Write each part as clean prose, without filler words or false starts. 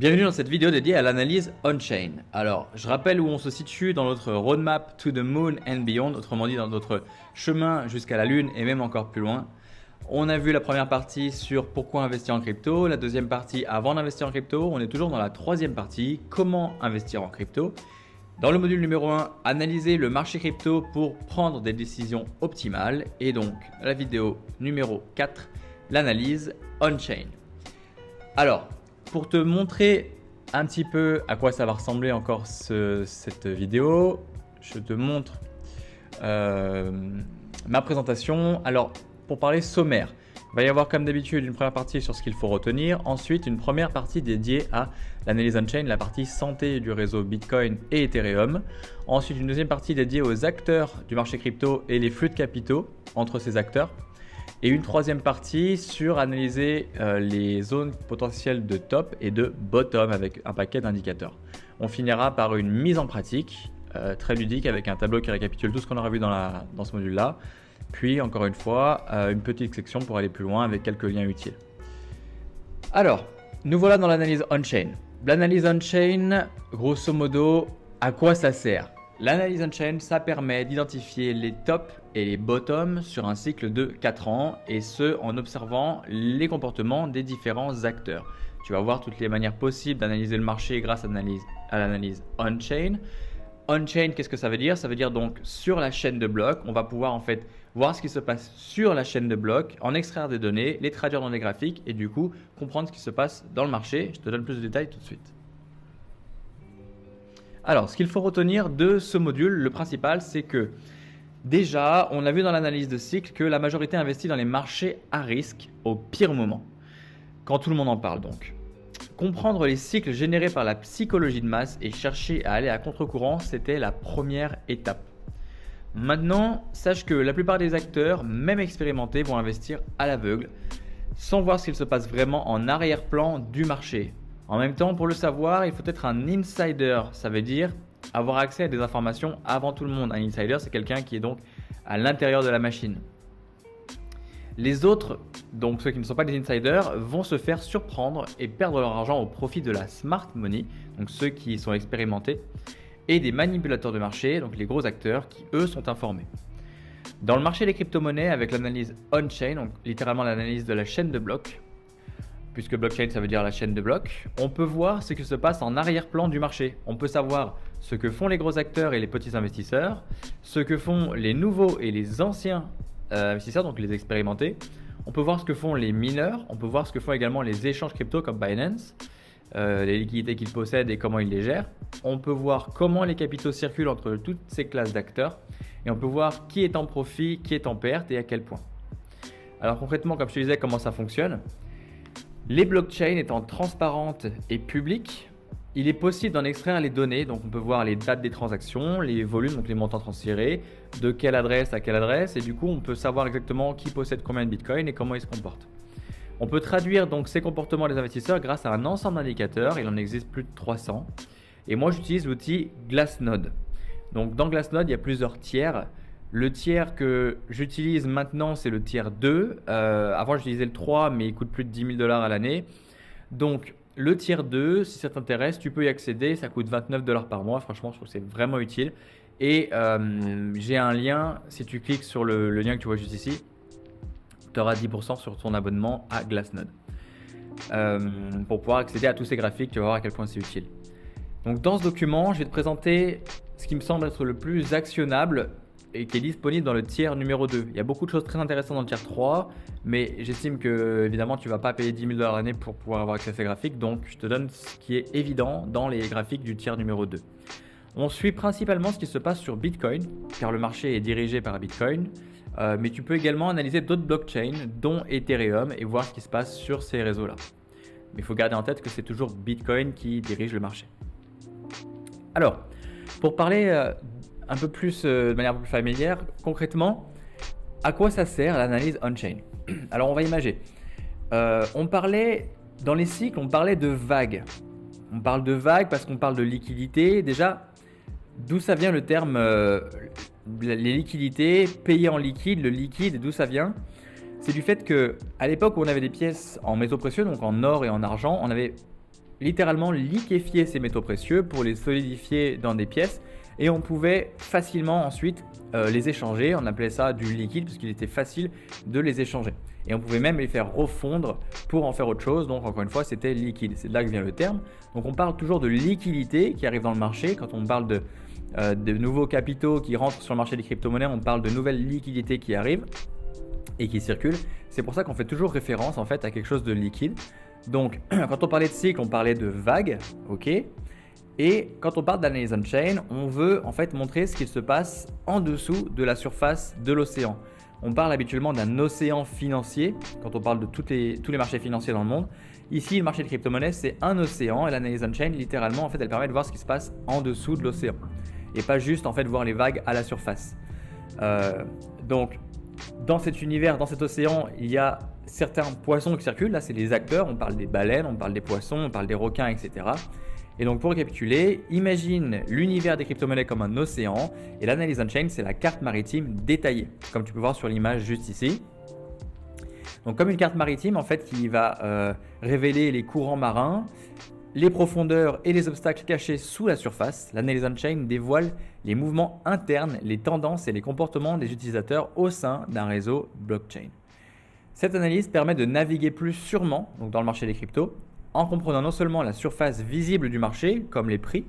Bienvenue dans cette vidéo dédiée à l'analyse on-chain. Alors, je rappelle où on se situe dans notre roadmap to the moon and beyond, autrement dit dans notre chemin jusqu'à la lune et même encore plus loin. On a vu la première partie sur pourquoi investir en crypto, la deuxième partie avant d'investir en crypto. On est toujours dans la troisième partie, comment investir en crypto. Dans le module numéro 1, analyser le marché crypto pour prendre des décisions optimales. Et donc, la vidéo numéro 4, l'analyse on-chain. Alors, pour te montrer un petit peu à quoi ça va ressembler encore cette vidéo, je te montre ma présentation. Alors, pour parler sommaire, il va y avoir comme d'habitude une première partie sur ce qu'il faut retenir, ensuite une première partie dédiée à l'analyse on-chain, la partie santé du réseau Bitcoin et Ethereum, ensuite une deuxième partie dédiée aux acteurs du marché crypto et les flux de capitaux entre ces acteurs, et une troisième partie sur analyser les zones potentielles de top et de bottom avec un paquet d'indicateurs. On finira par une mise en pratique très ludique avec un tableau qui récapitule tout ce qu'on aura vu dans ce module-là. Puis encore une fois, une petite section pour aller plus loin avec quelques liens utiles. Alors, nous voilà dans l'analyse on-chain. L'analyse on-chain, grosso modo, à quoi ça sert? L'analyse on-chain, ça permet d'identifier les tops et les bottoms sur un cycle de 4 ans, et ce en observant les comportements des différents acteurs. Tu vas voir toutes les manières possibles d'analyser le marché grâce à l'analyse on-chain. On-chain, qu'est-ce que ça veut dire? Ça veut dire donc sur la chaîne de blocs, on va pouvoir en fait voir ce qui se passe sur la chaîne de blocs, en extraire des données, les traduire dans des graphiques et du coup comprendre ce qui se passe dans le marché. Je te donne plus de détails tout de suite. Alors, ce qu'il faut retenir de ce module, le principal, c'est que déjà, on a vu dans l'analyse de cycle que la majorité investit dans les marchés à risque au pire moment, quand tout le monde en parle donc. Comprendre les cycles générés par la psychologie de masse et chercher à aller à contre-courant, c'était la première étape. Maintenant, sache que la plupart des acteurs, même expérimentés, vont investir à l'aveugle, sans voir ce qu'il se passe vraiment en arrière-plan du marché. En même temps, pour le savoir, il faut être un insider, ça veut dire avoir accès à des informations avant tout le monde. Un insider, c'est quelqu'un qui est donc à l'intérieur de la machine. Les autres, donc ceux qui ne sont pas des insiders, vont se faire surprendre et perdre leur argent au profit de la smart money, donc ceux qui sont expérimentés, et des manipulateurs de marché, donc les gros acteurs qui eux sont informés. Dans le marché des crypto-monnaies, avec l'analyse on-chain, donc littéralement l'analyse de la chaîne de blocs, puisque blockchain ça veut dire la chaîne de blocs, on peut voir ce qui se passe en arrière-plan du marché. On peut savoir ce que font les gros acteurs et les petits investisseurs, ce que font les nouveaux et les anciens investisseurs, donc les expérimentés. On peut voir ce que font les mineurs, on peut voir ce que font également les échanges crypto comme Binance, les liquidités qu'ils possèdent et comment ils les gèrent. On peut voir comment les capitaux circulent entre toutes ces classes d'acteurs et on peut voir qui est en profit, qui est en perte et à quel point. Alors concrètement, comme je te disais, comment ça fonctionne? Les blockchains étant transparentes et publiques, il est possible d'en extraire les données, donc on peut voir les dates des transactions, les volumes, donc les montants transférés, de quelle adresse à quelle adresse, et du coup on peut savoir exactement qui possède combien de bitcoin et comment ils se comportent. On peut traduire donc ces comportements des investisseurs grâce à un ensemble d'indicateurs, il en existe plus de 300, et moi j'utilise l'outil Glassnode. Donc dans Glassnode il y a plusieurs tiers. Le tiers que j'utilise maintenant, c'est le tiers 2. Avant, j'utilisais le 3, mais il coûte plus de 10 000 $ à l'année. Donc, le tiers 2, si ça t'intéresse, tu peux y accéder. Ça coûte 29 $ par mois. Franchement, je trouve que c'est vraiment utile. Et j'ai un lien. Si tu cliques sur le lien que tu vois juste ici, tu auras 10% sur ton abonnement à Glassnode. Pour pouvoir accéder à tous ces graphiques, tu vas voir à quel point c'est utile. Donc, dans ce document, je vais te présenter ce qui me semble être le plus actionnable et qui est disponible dans le tiers numéro 2. Il y a beaucoup de choses très intéressantes dans le tiers 3, mais j'estime que évidemment tu ne vas pas payer 10 000 $ l'année pour pouvoir avoir accès à ces graphiques, donc je te donne ce qui est évident dans les graphiques du tiers numéro 2. On suit principalement ce qui se passe sur Bitcoin, car le marché est dirigé par Bitcoin, mais tu peux également analyser d'autres blockchains, dont Ethereum, et voir ce qui se passe sur ces réseaux-là. Mais il faut garder en tête que c'est toujours Bitcoin qui dirige le marché. Alors, pour parler un peu plus de manière un peu plus familière, concrètement, à quoi ça sert l'analyse on-chain? Alors on va imager. On parlait, dans les cycles, on parlait de vagues. On parle de vagues parce qu'on parle de liquidité. Déjà, d'où ça vient le terme les liquidités, payer en liquide, le liquide, d'où ça vient? C'est du fait que à l'époque où on avait des pièces en métaux précieux, donc en or et en argent, on avait littéralement liquéfier ces métaux précieux pour les solidifier dans des pièces et on pouvait facilement ensuite les échanger. On appelait ça du liquide parce qu'il était facile de les échanger. Et on pouvait même les faire refondre pour en faire autre chose. Donc encore une fois, c'était liquide. C'est de là que vient le terme. Donc on parle toujours de liquidité qui arrive dans le marché. Quand on parle de nouveaux capitaux qui rentrent sur le marché des crypto-monnaies, on parle de nouvelles liquidités qui arrivent et qui circulent. C'est pour ça qu'on fait toujours référence en fait à quelque chose de liquide. Donc quand on parlait de cycle, on parlait de vagues, ok. Et quand on parle d'analyse on-chain, on veut en fait montrer ce qu'il se passe en dessous de la surface de l'océan. On parle habituellement d'un océan financier quand on parle de tous les marchés financiers dans le monde. Ici, le marché de crypto-monnaies, c'est un océan et l'analyse on-chain, littéralement, en fait, elle permet de voir ce qui se passe en dessous de l'océan et pas juste en fait voir les vagues à la surface. Donc, dans cet univers, dans cet océan, il y a certains poissons qui circulent. Là, c'est les acteurs. On parle des baleines, on parle des poissons, on parle des requins, etc. Et donc pour récapituler, imagine l'univers des crypto-monnaies comme un océan et l'analyse on-chain, c'est la carte maritime détaillée, comme tu peux voir sur l'image juste ici. Donc comme une carte maritime en fait qui va révéler les courants marins, les profondeurs et les obstacles cachés sous la surface, l'analyse on-chain dévoile les mouvements internes, les tendances et les comportements des utilisateurs au sein d'un réseau blockchain. Cette analyse permet de naviguer plus sûrement donc dans le marché des cryptos, en comprenant non seulement la surface visible du marché, comme les prix,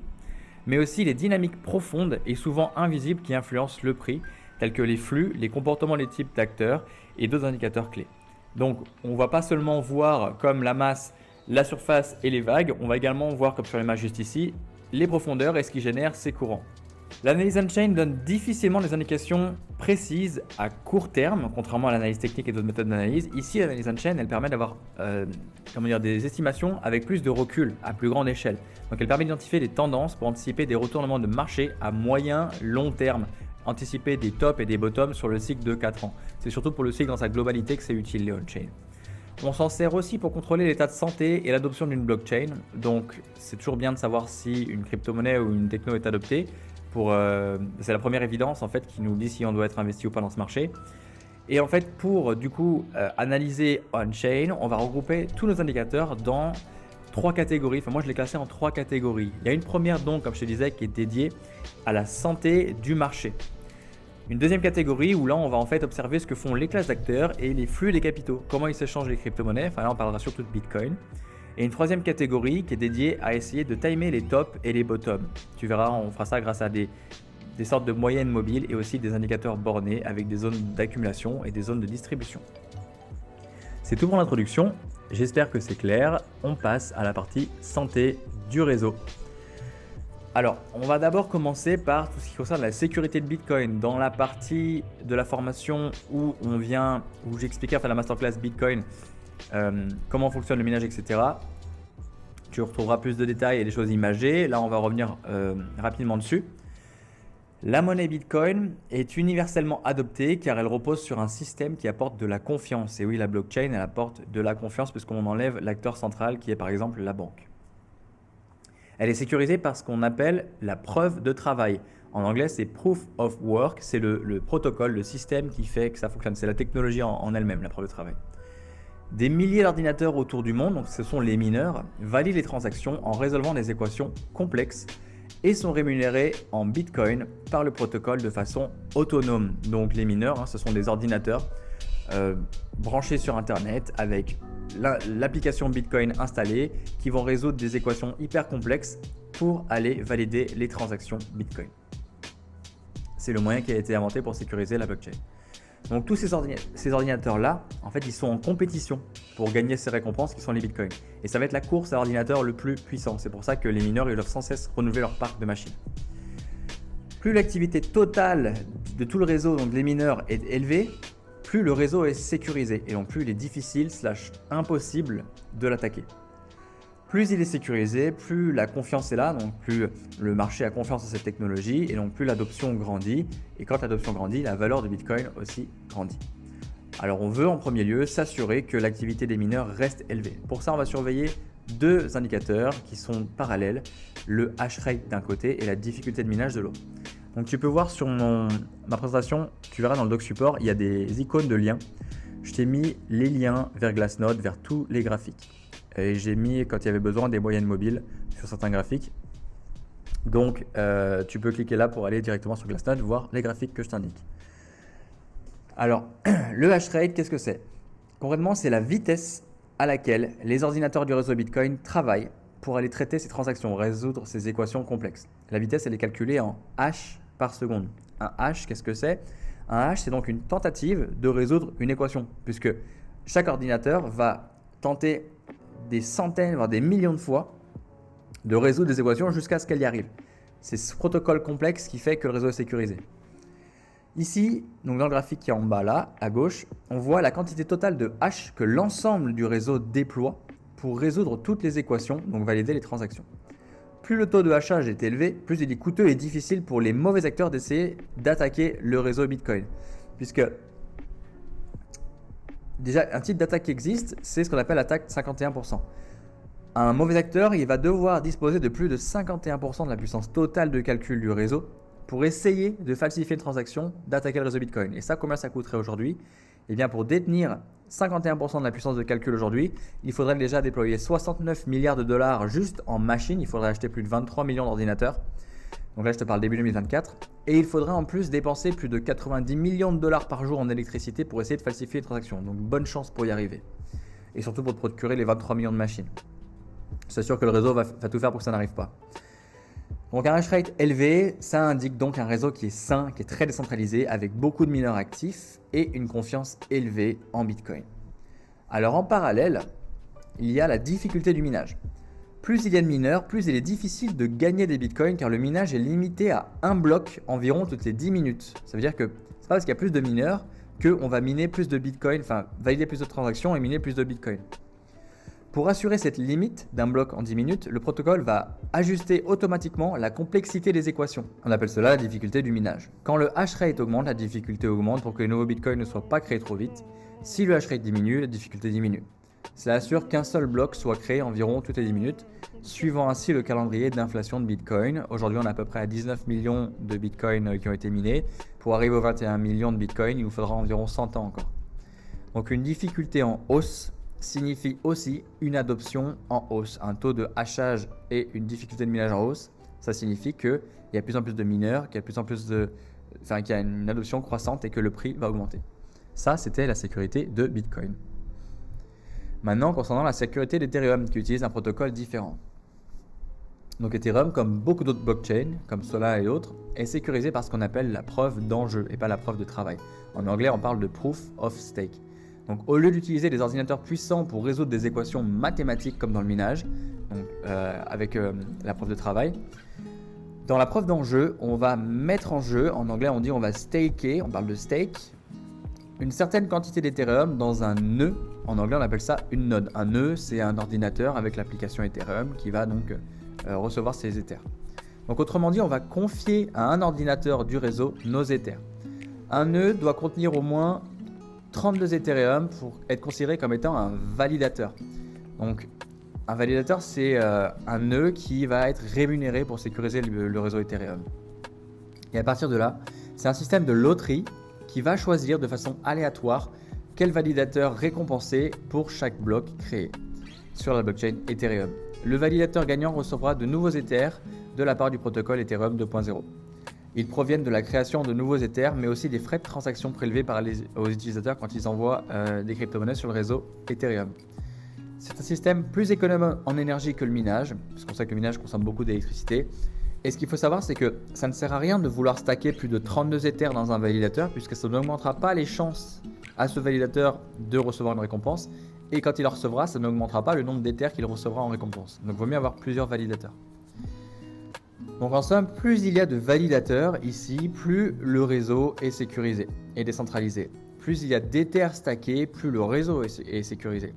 mais aussi les dynamiques profondes et souvent invisibles qui influencent le prix, tels que les flux, les comportements des types d'acteurs et d'autres indicateurs clés. Donc on ne va pas seulement voir comme la masse, la surface et les vagues, on va également voir comme sur l'image juste ici, les profondeurs et ce qui génère ces courants. L'analyse on-chain donne difficilement des indications précises à court terme, contrairement à l'analyse technique et d'autres méthodes d'analyse. Ici, l'analyse on-chain, elle permet d'avoir des estimations avec plus de recul, à plus grande échelle. Donc elle permet d'identifier des tendances pour anticiper des retournements de marché à moyen, long terme, anticiper des tops et des bottoms sur le cycle de 4 ans. C'est surtout pour le cycle dans sa globalité que c'est utile les on-chain. On s'en sert aussi pour contrôler l'état de santé et l'adoption d'une blockchain. Donc c'est toujours bien de savoir si une crypto-monnaie ou une techno est adoptée. C'est la première évidence en fait qui nous dit si on doit être investi ou pas dans ce marché. Et en fait pour du coup analyser on-chain, on va regrouper tous nos indicateurs dans 3 catégories. Enfin moi je l'ai classé en 3 catégories. Il y a une première donc comme je te disais qui est dédiée à la santé du marché. Une deuxième catégorie où là on va en fait observer ce que font les classes d'acteurs et les flux des capitaux. Comment ils s'échangent les crypto-monnaies. Enfin là on parlera surtout de Bitcoin. Et une troisième catégorie qui est dédiée à essayer de timer les tops et les bottoms. Tu verras, on fera ça grâce à des sortes de moyennes mobiles et aussi des indicateurs bornés avec des zones d'accumulation et des zones de distribution. C'est tout pour l'introduction, j'espère que c'est clair. On passe à la partie santé du réseau. Alors, on va d'abord commencer par tout ce qui concerne la sécurité de Bitcoin. Dans la partie de la formation où j'expliquais, enfin la masterclass Bitcoin, comment fonctionne le minage, etc. Tu retrouveras plus de détails et des choses imagées. Là, on va revenir rapidement dessus. La monnaie Bitcoin est universellement adoptée car elle repose sur un système qui apporte de la confiance. Et oui, la blockchain, elle apporte de la confiance puisqu'on enlève l'acteur central qui est par exemple la banque. Elle est sécurisée par ce qu'on appelle la preuve de travail. En anglais, c'est Proof of Work. C'est le protocole, le système qui fait que ça fonctionne. C'est la technologie en elle-même, la preuve de travail. Des milliers d'ordinateurs autour du monde, donc ce sont les mineurs, valident les transactions en résolvant des équations complexes et sont rémunérés en Bitcoin par le protocole de façon autonome. Donc les mineurs, ce sont des ordinateurs branchés sur Internet avec l'application Bitcoin installée qui vont résoudre des équations hyper complexes pour aller valider les transactions Bitcoin. C'est le moyen qui a été inventé pour sécuriser la blockchain. Donc tous ces ordinateurs-là, en fait, ils sont en compétition pour gagner ces récompenses qui sont les bitcoins. Et ça va être la course à l'ordinateur le plus puissant. C'est pour ça que les mineurs, ils doivent sans cesse renouveler leur parc de machines. Plus l'activité totale de tout le réseau, donc les mineurs, est élevée, plus le réseau est sécurisé et donc plus il est difficile / impossible de l'attaquer. Plus il est sécurisé, plus la confiance est là, donc plus le marché a confiance en cette technologie et donc plus l'adoption grandit. Et quand l'adoption grandit, la valeur de Bitcoin aussi grandit. Alors on veut en premier lieu s'assurer que l'activité des mineurs reste élevée. Pour ça, on va surveiller 2 indicateurs qui sont parallèles, le hash rate d'un côté et la difficulté de minage de l'autre. Donc tu peux voir sur ma présentation, tu verras dans le doc support, il y a des icônes de liens. Je t'ai mis les liens vers Glassnode, vers tous les graphiques. Et j'ai mis, quand il y avait besoin, des moyennes mobiles sur certains graphiques. Donc, tu peux cliquer là pour aller directement sur Glassnode, voir les graphiques que je t'indique. Alors, le hash rate, qu'est-ce que c'est? Concrètement, c'est la vitesse à laquelle les ordinateurs du réseau Bitcoin travaillent pour aller traiter ces transactions, résoudre ces équations complexes. La vitesse, elle est calculée en hash par seconde. Un hash, qu'est-ce que c'est? Un hash, c'est donc une tentative de résoudre une équation, puisque chaque ordinateur va tenter des centaines, voire des millions de fois de résoudre des équations jusqu'à ce qu'elle y arrive. C'est ce protocole complexe qui fait que le réseau est sécurisé. Ici, donc dans le graphique qui est en bas là, à gauche, on voit la quantité totale de hash que l'ensemble du réseau déploie pour résoudre toutes les équations, donc valider les transactions. Plus le taux de hachage est élevé, plus il est coûteux et difficile pour les mauvais acteurs d'essayer d'attaquer le réseau Bitcoin. Puisque déjà, un type d'attaque qui existe, c'est ce qu'on appelle l'attaque 51%. Un mauvais acteur, il va devoir disposer de plus de 51% de la puissance totale de calcul du réseau pour essayer de falsifier une transaction, d'attaquer le réseau Bitcoin. Et ça, combien ça coûterait aujourd'hui? Eh bien, pour détenir 51% de la puissance de calcul aujourd'hui, il faudrait déjà déployer 69 milliards de dollars juste en machines. Il faudrait acheter plus de 23 millions d'ordinateurs. Donc là, je te parle début 2024. Et il faudrait en plus dépenser plus de 90 millions de dollars par jour en électricité pour essayer de falsifier une transaction. Donc, bonne chance pour y arriver. Et surtout pour te procurer les 23 millions de machines. C'est sûr que le réseau va tout faire pour que ça n'arrive pas. Donc un hash rate élevé, ça indique donc un réseau qui est sain, qui est très décentralisé, avec beaucoup de mineurs actifs et une confiance élevée en Bitcoin. Alors en parallèle, il y a la difficulté du minage. Plus il y a de mineurs, plus il est difficile de gagner des Bitcoins car le minage est limité à un bloc environ toutes les 10 minutes. Ça veut dire que c'est pas parce qu'il y a plus de mineurs qu'on va miner plus de Bitcoin, enfin valider plus de transactions et miner plus de Bitcoin. Pour assurer cette limite d'un bloc en 10 minutes, le protocole va ajuster automatiquement la complexité des équations. On appelle cela la difficulté du minage. Quand le hash rate augmente, la difficulté augmente pour que les nouveaux bitcoins ne soient pas créés trop vite. Si le hash rate diminue, la difficulté diminue. Cela assure qu'un seul bloc soit créé environ toutes les 10 minutes, suivant ainsi le calendrier d'inflation de Bitcoin. Aujourd'hui, on est à peu près à 19 millions de Bitcoins qui ont été minés. Pour arriver aux 21 millions de Bitcoins, il nous faudra environ 100 ans encore. Donc une difficulté en hausse signifie aussi une adoption en hausse. Un taux de hachage et une difficulté de minage en hausse, ça signifie qu'il y a de plus en plus de mineurs, qu'il y a de plus en plus qu'il y a une adoption croissante et que le prix va augmenter. Ça, c'était la sécurité de Bitcoin. Maintenant, concernant la sécurité d'Ethereum, qui utilise un protocole différent. Donc Ethereum, comme beaucoup d'autres blockchains, comme Solana et autres, est sécurisé par ce qu'on appelle la preuve d'enjeu et pas la preuve de travail. En anglais, on parle de proof of stake. Donc au lieu d'utiliser des ordinateurs puissants pour résoudre des équations mathématiques comme dans le minage, donc, avec la preuve de travail, dans la preuve d'enjeu, on va mettre en jeu, en anglais on dit on va staker, on parle de stake, une certaine quantité d'Ethereum dans un nœud, en anglais on appelle ça une node. Un nœud, c'est un ordinateur avec l'application Ethereum qui va donc recevoir ses Ethers. Donc autrement dit, on va confier à un ordinateur du réseau nos Ethers. Un nœud doit contenir au moins 32 Ethereum pour être considéré comme étant un validateur. Donc, un validateur, c'est un nœud qui va être rémunéré pour sécuriser le réseau Ethereum. Et à partir de là, c'est un système de loterie qui va choisir de façon aléatoire quel validateur récompenser pour chaque bloc créé sur la blockchain Ethereum. Le validateur gagnant recevra de nouveaux Ethers de la part du protocole Ethereum 2.0. Ils proviennent de la création de nouveaux Ethers, mais aussi des frais de transaction prélevés aux utilisateurs quand ils envoient des crypto-monnaies sur le réseau Ethereum. C'est un système plus économe en énergie que le minage, parce qu'on sait que le minage consomme beaucoup d'électricité. Et ce qu'il faut savoir, c'est que ça ne sert à rien de vouloir stacker plus de 32 Ethers dans un validateur, puisque ça n'augmentera pas les chances à ce validateur de recevoir une récompense. Et quand il la recevra, ça n'augmentera pas le nombre d'Ethers qu'il recevra en récompense. Donc il vaut mieux avoir plusieurs validateurs. Donc en somme, plus il y a de validateurs ici, plus le réseau est sécurisé et décentralisé. Plus il y a d'Ethers stackés, plus le réseau est sécurisé.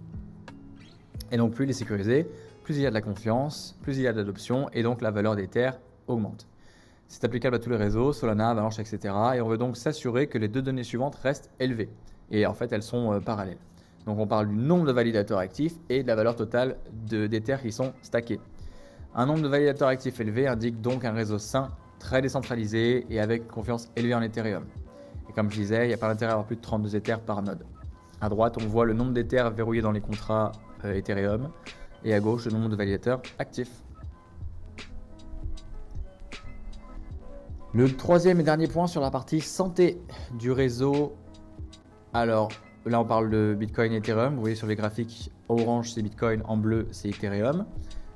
Et donc plus il est sécurisé, plus il y a de la confiance, plus il y a d'adoption et donc la valeur d'Ethers augmente. C'est applicable à tous les réseaux, Solana, Avalanche, etc. Et on veut donc s'assurer que les deux données suivantes restent élevées. Et en fait, elles sont parallèles. Donc on parle du nombre de validateurs actifs et de la valeur totale d'Ethers qui sont stackés. Un nombre de validateurs actifs élevé indique donc un réseau sain, très décentralisé et avec confiance élevée en Ethereum. Et comme je disais, il n'y a pas d'intérêt à avoir plus de 32 Ethers par node. À droite, on voit le nombre d'Ethers verrouillés dans les contrats Ethereum. et à gauche le nombre de validateurs actifs. Le troisième et dernier point sur la partie santé du réseau. Alors là on parle de Bitcoin et Ethereum. Vous voyez sur les graphiques, orange c'est Bitcoin, en bleu c'est Ethereum.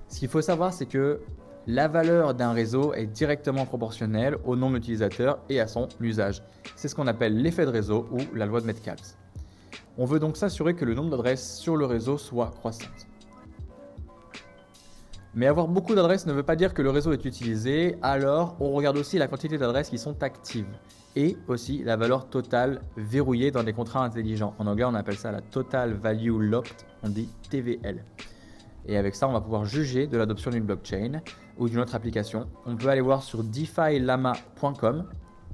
Ce qu'il faut savoir, c'est que la valeur d'un réseau est directement proportionnelle au nombre d'utilisateurs et à son usage. C'est ce qu'on appelle l'effet de réseau ou la loi de Metcalfe. On veut donc s'assurer que le nombre d'adresses sur le réseau soit croissant. Mais avoir beaucoup d'adresses ne veut pas dire que le réseau est utilisé, alors on regarde aussi la quantité d'adresses qui sont actives et aussi la valeur totale verrouillée dans des contrats intelligents. En anglais, on appelle ça la Total Value Locked, on dit TVL. Et avec ça, on va pouvoir juger de l'adoption d'une blockchain ou d'une autre application. On peut aller voir sur defilama.com,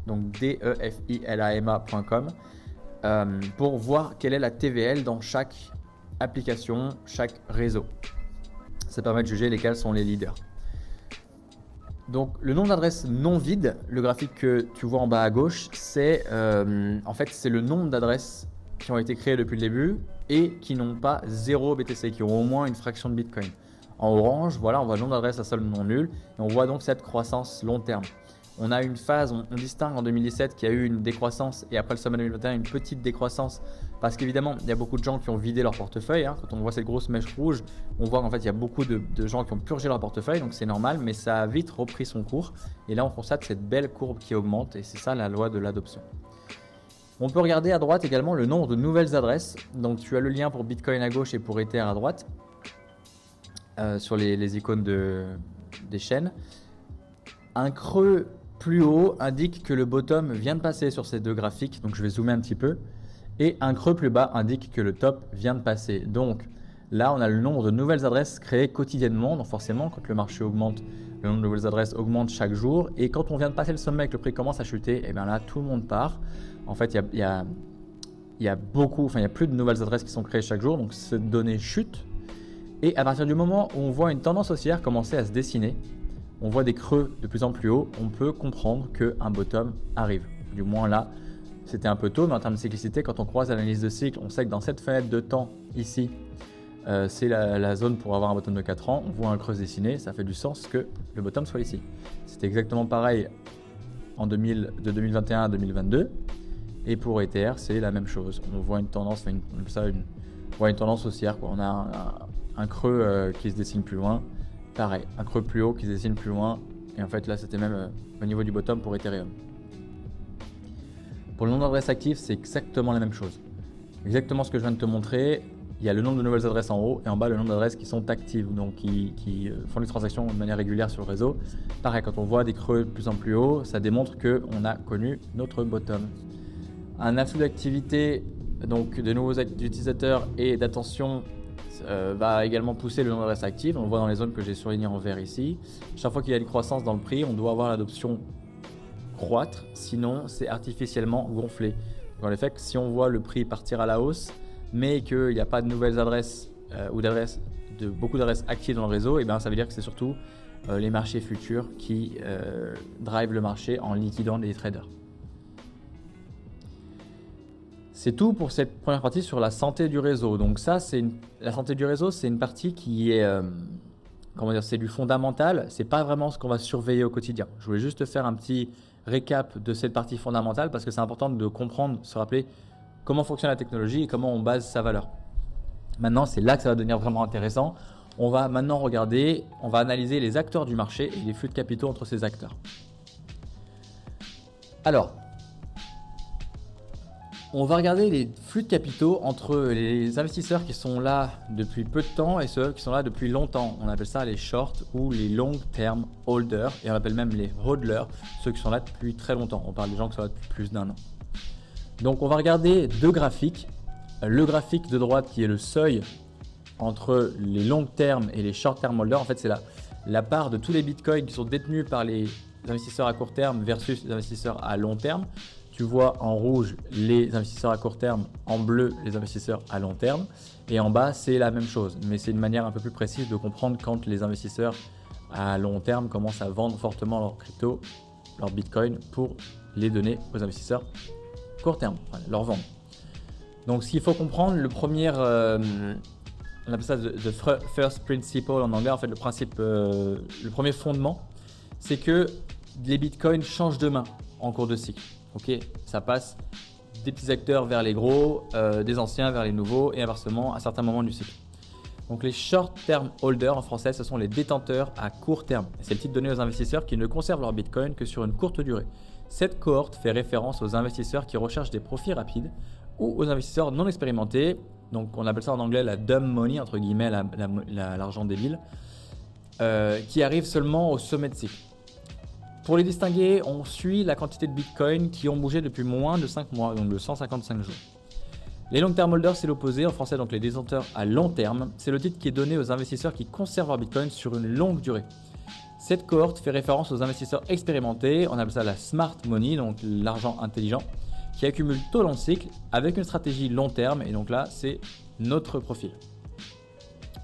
donc defilama.com, pour voir quelle est la TVL dans chaque application, chaque réseau. Ça permet de juger lesquels sont les leaders. Donc le nombre d'adresses non vides, le graphique que tu vois en bas à gauche, c'est en fait c'est le nombre d'adresses qui ont été créées depuis le début et qui n'ont pas 0 BTC, qui ont au moins une fraction de Bitcoin. En orange, voilà, on voit le nombre d'adresses à solde non nul et on voit donc cette croissance long terme. On a une phase, on distingue en 2017 qu'il y a eu une décroissance et après le sommet 2021 une petite décroissance parce qu'évidemment il y a beaucoup de gens qui ont vidé leur portefeuille. Quand on voit cette grosse mèche rouge, on voit qu'en fait il y a beaucoup de gens qui ont purgé leur portefeuille, donc c'est normal, mais ça a vite repris son cours et là on constate cette belle courbe qui augmente et c'est ça la loi de l'adoption. On peut regarder à droite également le nombre de nouvelles adresses, donc tu as le lien pour Bitcoin à gauche et pour Ether à droite sur les icônes des chaînes. Un creux plus haut indique que le bottom vient de passer sur ces deux graphiques, donc je vais zoomer un petit peu, et un creux plus bas indique que le top vient de passer. Donc là on a le nombre de nouvelles adresses créées quotidiennement, donc forcément quand le marché augmente, le nombre de nouvelles adresses augmente chaque jour, et quand on vient de passer le sommet et que le prix commence à chuter, et bien là tout le monde part. En fait il y a plus de nouvelles adresses qui sont créées chaque jour, donc cette donnée chute, et à partir du moment où on voit une tendance haussière commencer à se dessiner, on voit des creux de plus en plus haut, on peut comprendre qu'un bottom arrive. Du moins là, c'était un peu tôt, mais en termes de cyclicité, quand on croise l'analyse de cycle, on sait que dans cette fenêtre de temps ici, c'est la zone pour avoir un bottom de 4 ans. On voit un creux se dessiner, ça fait du sens que le bottom soit ici. C'était exactement pareil de 2021 à 2022. Et pour Ether, c'est la même chose. On voit une tendance, une tendance haussière, quoi. On a un creux qui se dessine plus loin. Pareil, un creux plus haut qui se dessine plus loin. Et en fait, là, c'était même au niveau du bottom pour Ethereum. Pour le nombre d'adresses actives, c'est exactement la même chose. Exactement ce que je viens de te montrer. Il y a le nombre de nouvelles adresses en haut et en bas, le nombre d'adresses qui sont actives, donc qui font des transactions de manière régulière sur le réseau. Pareil, quand on voit des creux de plus en plus haut, ça démontre qu'on a connu notre bottom. Un afflux d'activité, donc de nouveaux utilisateurs et d'attention, va également pousser le nombre d'adresses actives. On le voit dans les zones que j'ai surlignées en vert ici. Chaque fois qu'il y a une croissance dans le prix, on doit avoir l'adoption croître, sinon c'est artificiellement gonflé. Dans le fait que si on voit le prix partir à la hausse, mais qu'il n'y a pas de nouvelles adresses ou beaucoup d'adresses actives dans le réseau, et bien ça veut dire que c'est surtout les marchés futurs qui drivent le marché en liquidant les traders. C'est tout pour cette première partie sur la santé du réseau. Donc ça, la santé du réseau, c'est une partie qui est, c'est du fondamental. C'est pas vraiment ce qu'on va surveiller au quotidien. Je voulais juste faire un petit récap de cette partie fondamentale parce que c'est important de comprendre, se rappeler comment fonctionne la technologie et comment on base sa valeur. Maintenant, c'est là que ça va devenir vraiment intéressant. On va maintenant on va analyser les acteurs du marché et les flux de capitaux entre ces acteurs. Alors, on va regarder les flux de capitaux entre les investisseurs qui sont là depuis peu de temps et ceux qui sont là depuis longtemps. On appelle ça les short ou les long term holders et on appelle même les hodlers, ceux qui sont là depuis très longtemps. On parle des gens qui sont là depuis plus d'1 an. Donc on va regarder deux graphiques. Le graphique de droite qui est le seuil entre les long term et les short term holders. En fait, c'est la part de tous les bitcoins qui sont détenus par les investisseurs à court terme versus les investisseurs à long terme. Tu vois en rouge les investisseurs à court terme, en bleu les investisseurs à long terme. Et en bas, c'est la même chose. Mais c'est une manière un peu plus précise de comprendre quand les investisseurs à long terme commencent à vendre fortement leurs crypto, leurs bitcoins pour les donner aux investisseurs court terme, leur vendre. Donc ce qu'il faut comprendre, le premier on appelle ça the first principle en anglais, en fait le premier fondement, c'est que les bitcoins changent de main en cours de cycle. Ok, ça passe des petits acteurs vers les gros, des anciens vers les nouveaux et inversement à certains moments du cycle. Donc les short-term holders en français, ce sont les détenteurs à court terme. C'est le titre donné aux investisseurs qui ne conservent leur bitcoin que sur une courte durée. Cette cohorte fait référence aux investisseurs qui recherchent des profits rapides ou aux investisseurs non expérimentés. Donc on appelle ça en anglais la dumb money, entre guillemets l'argent débile, qui arrivent seulement au sommet de cycle. Pour les distinguer, on suit la quantité de bitcoin qui ont bougé depuis moins de 5 mois, donc de 155 jours. Les long-term holders, c'est l'opposé, en français donc les détenteurs à long terme. C'est le titre qui est donné aux investisseurs qui conservent leur bitcoin sur une longue durée. Cette cohorte fait référence aux investisseurs expérimentés, on appelle ça la smart money, donc l'argent intelligent, qui accumule tôt dans le cycle avec une stratégie long terme, et donc là c'est notre profil.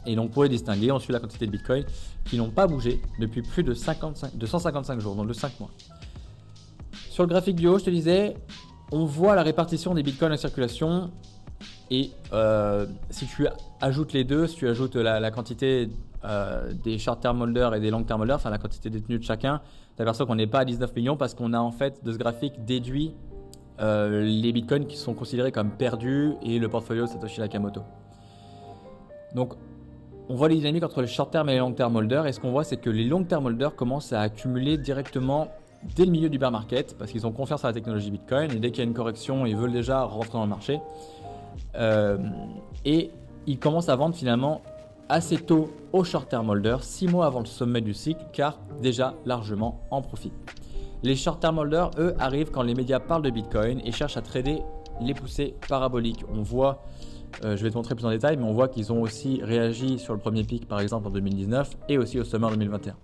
Et donc pour les distinguer, on suit la quantité de bitcoin qui n'ont pas bougé depuis plus de 155 jours, donc de 5 mois. Sur le graphique du haut, je te disais, on voit la répartition des bitcoins en circulation. Et si tu ajoutes les deux, si tu ajoutes la quantité des short-term holders et des long-term holders, enfin la quantité détenue de chacun, tu aperçois qu'on n'est pas à 19 millions parce qu'on a en fait de ce graphique déduit les bitcoins qui sont considérés comme perdus et le portfolio de Satoshi Nakamoto. Donc on voit les dynamiques entre les short-term et les long-term holders, et ce qu'on voit c'est que les long-term holders commencent à accumuler directement dès le milieu du bear market parce qu'ils ont confiance en la technologie Bitcoin, et dès qu'il y a une correction, ils veulent déjà rentrer dans le marché. Et ils commencent à vendre finalement assez tôt aux short-term holders, 6 mois avant le sommet du cycle, car déjà largement en profit. Les short-term holders, eux, arrivent quand les médias parlent de Bitcoin et cherchent à trader les poussées paraboliques. On voit, je vais te montrer plus en détail, mais on voit qu'ils ont aussi réagi sur le premier pic par exemple en 2019 et aussi au sommet en 2021.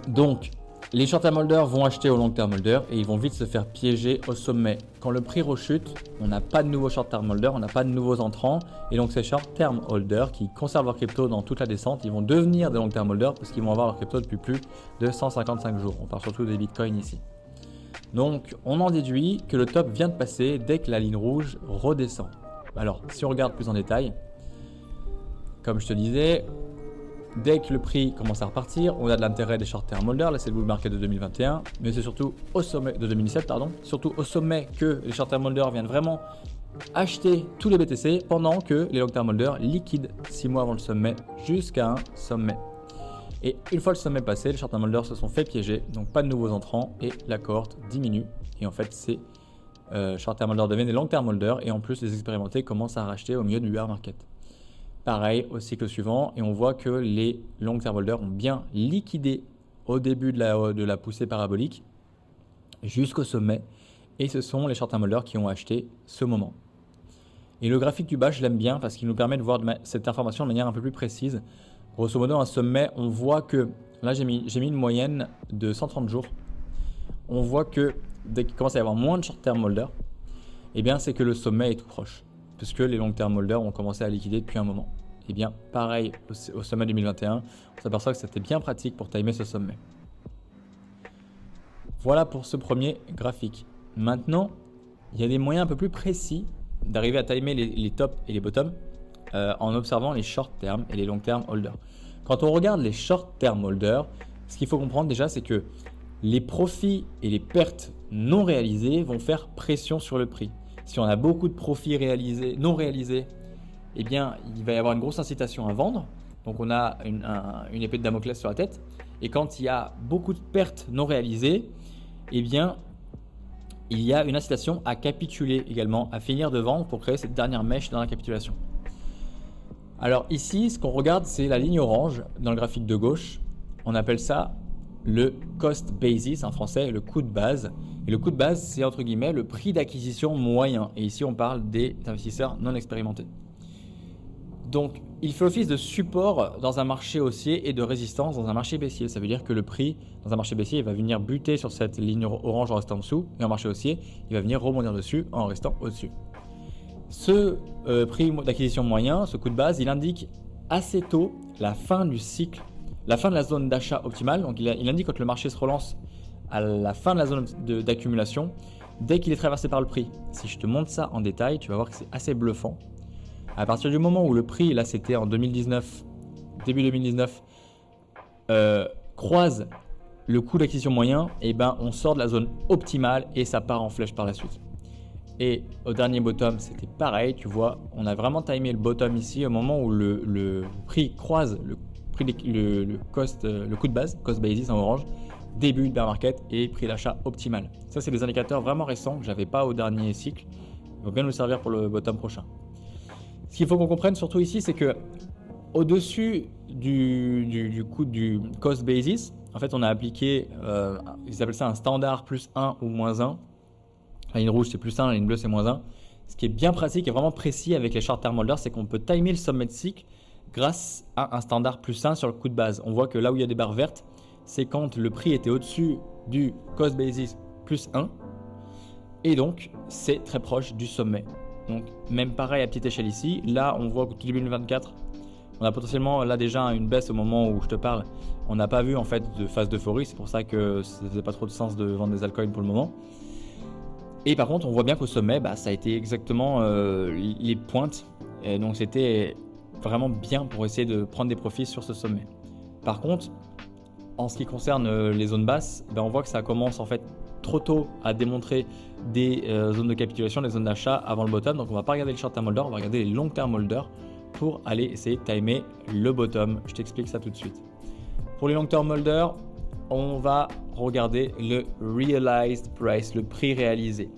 Donc, les short-term holders vont acheter aux long-term holders et ils vont vite se faire piéger au sommet. Quand le prix rechute, on n'a pas de nouveaux short-term holders, on n'a pas de nouveaux entrants. Et donc ces short-term holders qui conservent leur crypto dans toute la descente, ils vont devenir des long-term holders parce qu'ils vont avoir leur crypto depuis plus de 155 jours. On parle surtout des bitcoins ici. Donc on en déduit que le top vient de passer dès que la ligne rouge redescend. Alors si on regarde plus en détail, comme je te disais, dès que le prix commence à repartir, on a de l'intérêt des short-term holders. Là, c'est le bull market de 2021, mais c'est surtout au sommet de 2017, surtout au sommet que les short-term holders viennent vraiment acheter tous les BTC pendant que les long-term holders liquident 6 mois avant le sommet jusqu'à un sommet. Et une fois le sommet passé, les short-term holders se sont fait piéger, donc pas de nouveaux entrants et la cohorte diminue. Et en fait, ces short-term holders deviennent des long-term holders et en plus, les expérimentés commencent à racheter au milieu du bear market. Pareil au cycle suivant, et on voit que les long-term holders ont bien liquidé au début de la poussée parabolique jusqu'au sommet, et ce sont les short-term holders qui ont acheté ce moment. Et le graphique du bas, je l'aime bien parce qu'il nous permet de voir cette information de manière un peu plus précise. Grosso modo, un sommet, on voit que, là j'ai mis une moyenne de 130 jours, on voit que dès qu'il commence à y avoir moins de short-term holders, eh bien c'est que le sommet est tout proche, puisque les long-term holders ont commencé à liquider depuis un moment. Et bien pareil au sommet 2021, on s'aperçoit que c'était bien pratique pour timer ce sommet. Voilà pour ce premier graphique. Maintenant, il y a des moyens un peu plus précis d'arriver à timer les tops et les bottoms en observant les short-term et les long-term holders. Quand on regarde les short-term holders, ce qu'il faut comprendre déjà, c'est que les profits et les pertes non réalisées vont faire pression sur le prix. Si on a beaucoup de profits non réalisés, eh bien, il va y avoir une grosse incitation à vendre. Donc, on a une épée de Damoclès sur la tête. Et quand il y a beaucoup de pertes non réalisées, eh bien, il y a une incitation à capituler également, à finir de vendre pour créer cette dernière mèche dans la capitulation. Alors ici, ce qu'on regarde, c'est la ligne orange dans le graphique de gauche. On appelle ça le cost basis en français, le coût de base. Et le coût de base, c'est entre guillemets le prix d'acquisition moyen. Et ici, on parle des investisseurs non expérimentés. Donc, il fait office de support dans un marché haussier et de résistance dans un marché baissier. Ça veut dire que le prix dans un marché baissier, il va venir buter sur cette ligne orange en restant en dessous. Et en marché haussier, il va venir rebondir dessus en restant au-dessus. Ce prix d'acquisition moyen, ce coût de base, il indique assez tôt la fin du cycle, la fin de la zone d'achat optimale. Donc, il indique quand le marché se relance à la fin de la zone d'accumulation dès qu'il est traversé par le prix, si je te montre ça en détail, tu vas voir que c'est assez bluffant. À partir du moment où le prix, là c'était en 2019, début 2019, croise le coût d'acquisition moyen, et ben on sort de la zone optimale et ça part en flèche par la suite. Et au dernier bottom, c'était pareil, tu vois, on a vraiment timé le bottom ici au moment où le prix croise le coût de base, cost basis en orange, début de bear market et prix d'achat optimal. Ça, c'est des indicateurs vraiment récents que j'avais pas au dernier cycle. Ils vont bien nous servir pour le bottom prochain. Ce qu'il faut qu'on comprenne surtout ici, c'est que au-dessus du coût du cost basis, en fait, on a appliqué, ils appellent ça un standard plus 1 ou moins 1. La ligne rouge, c'est plus 1, la ligne bleue, c'est moins 1. Ce qui est bien pratique et vraiment précis avec les short-term holders, c'est qu'on peut timer le sommet de cycle grâce à un standard plus 1 sur le coût de base. On voit que là où il y a des barres vertes, c'est quand le prix était au-dessus du cost basis plus 1. Et donc, c'est très proche du sommet. Donc, même pareil à petite échelle ici. Là, on voit qu'au tout début 2024, on a potentiellement là déjà une baisse au moment où je te parle. On n'a pas vu en fait de phase d'euphorie. C'est pour ça que ça faisait pas trop de sens de vendre des altcoins pour le moment. Et par contre, on voit bien qu'au sommet, ça a été exactement les pointes. Et donc, c'était vraiment bien pour essayer de prendre des profits sur ce sommet. Par contre, en ce qui concerne les zones basses, on voit que ça commence en fait trop tôt à démontrer des zones de capitulation, des zones d'achat avant le bottom. Donc, on ne va pas regarder le short-term holder, on va regarder les long-term holders pour aller essayer de timer le bottom. Je t'explique ça tout de suite. Pour les long-term holders, on va regarder le realized price, le prix réalisé.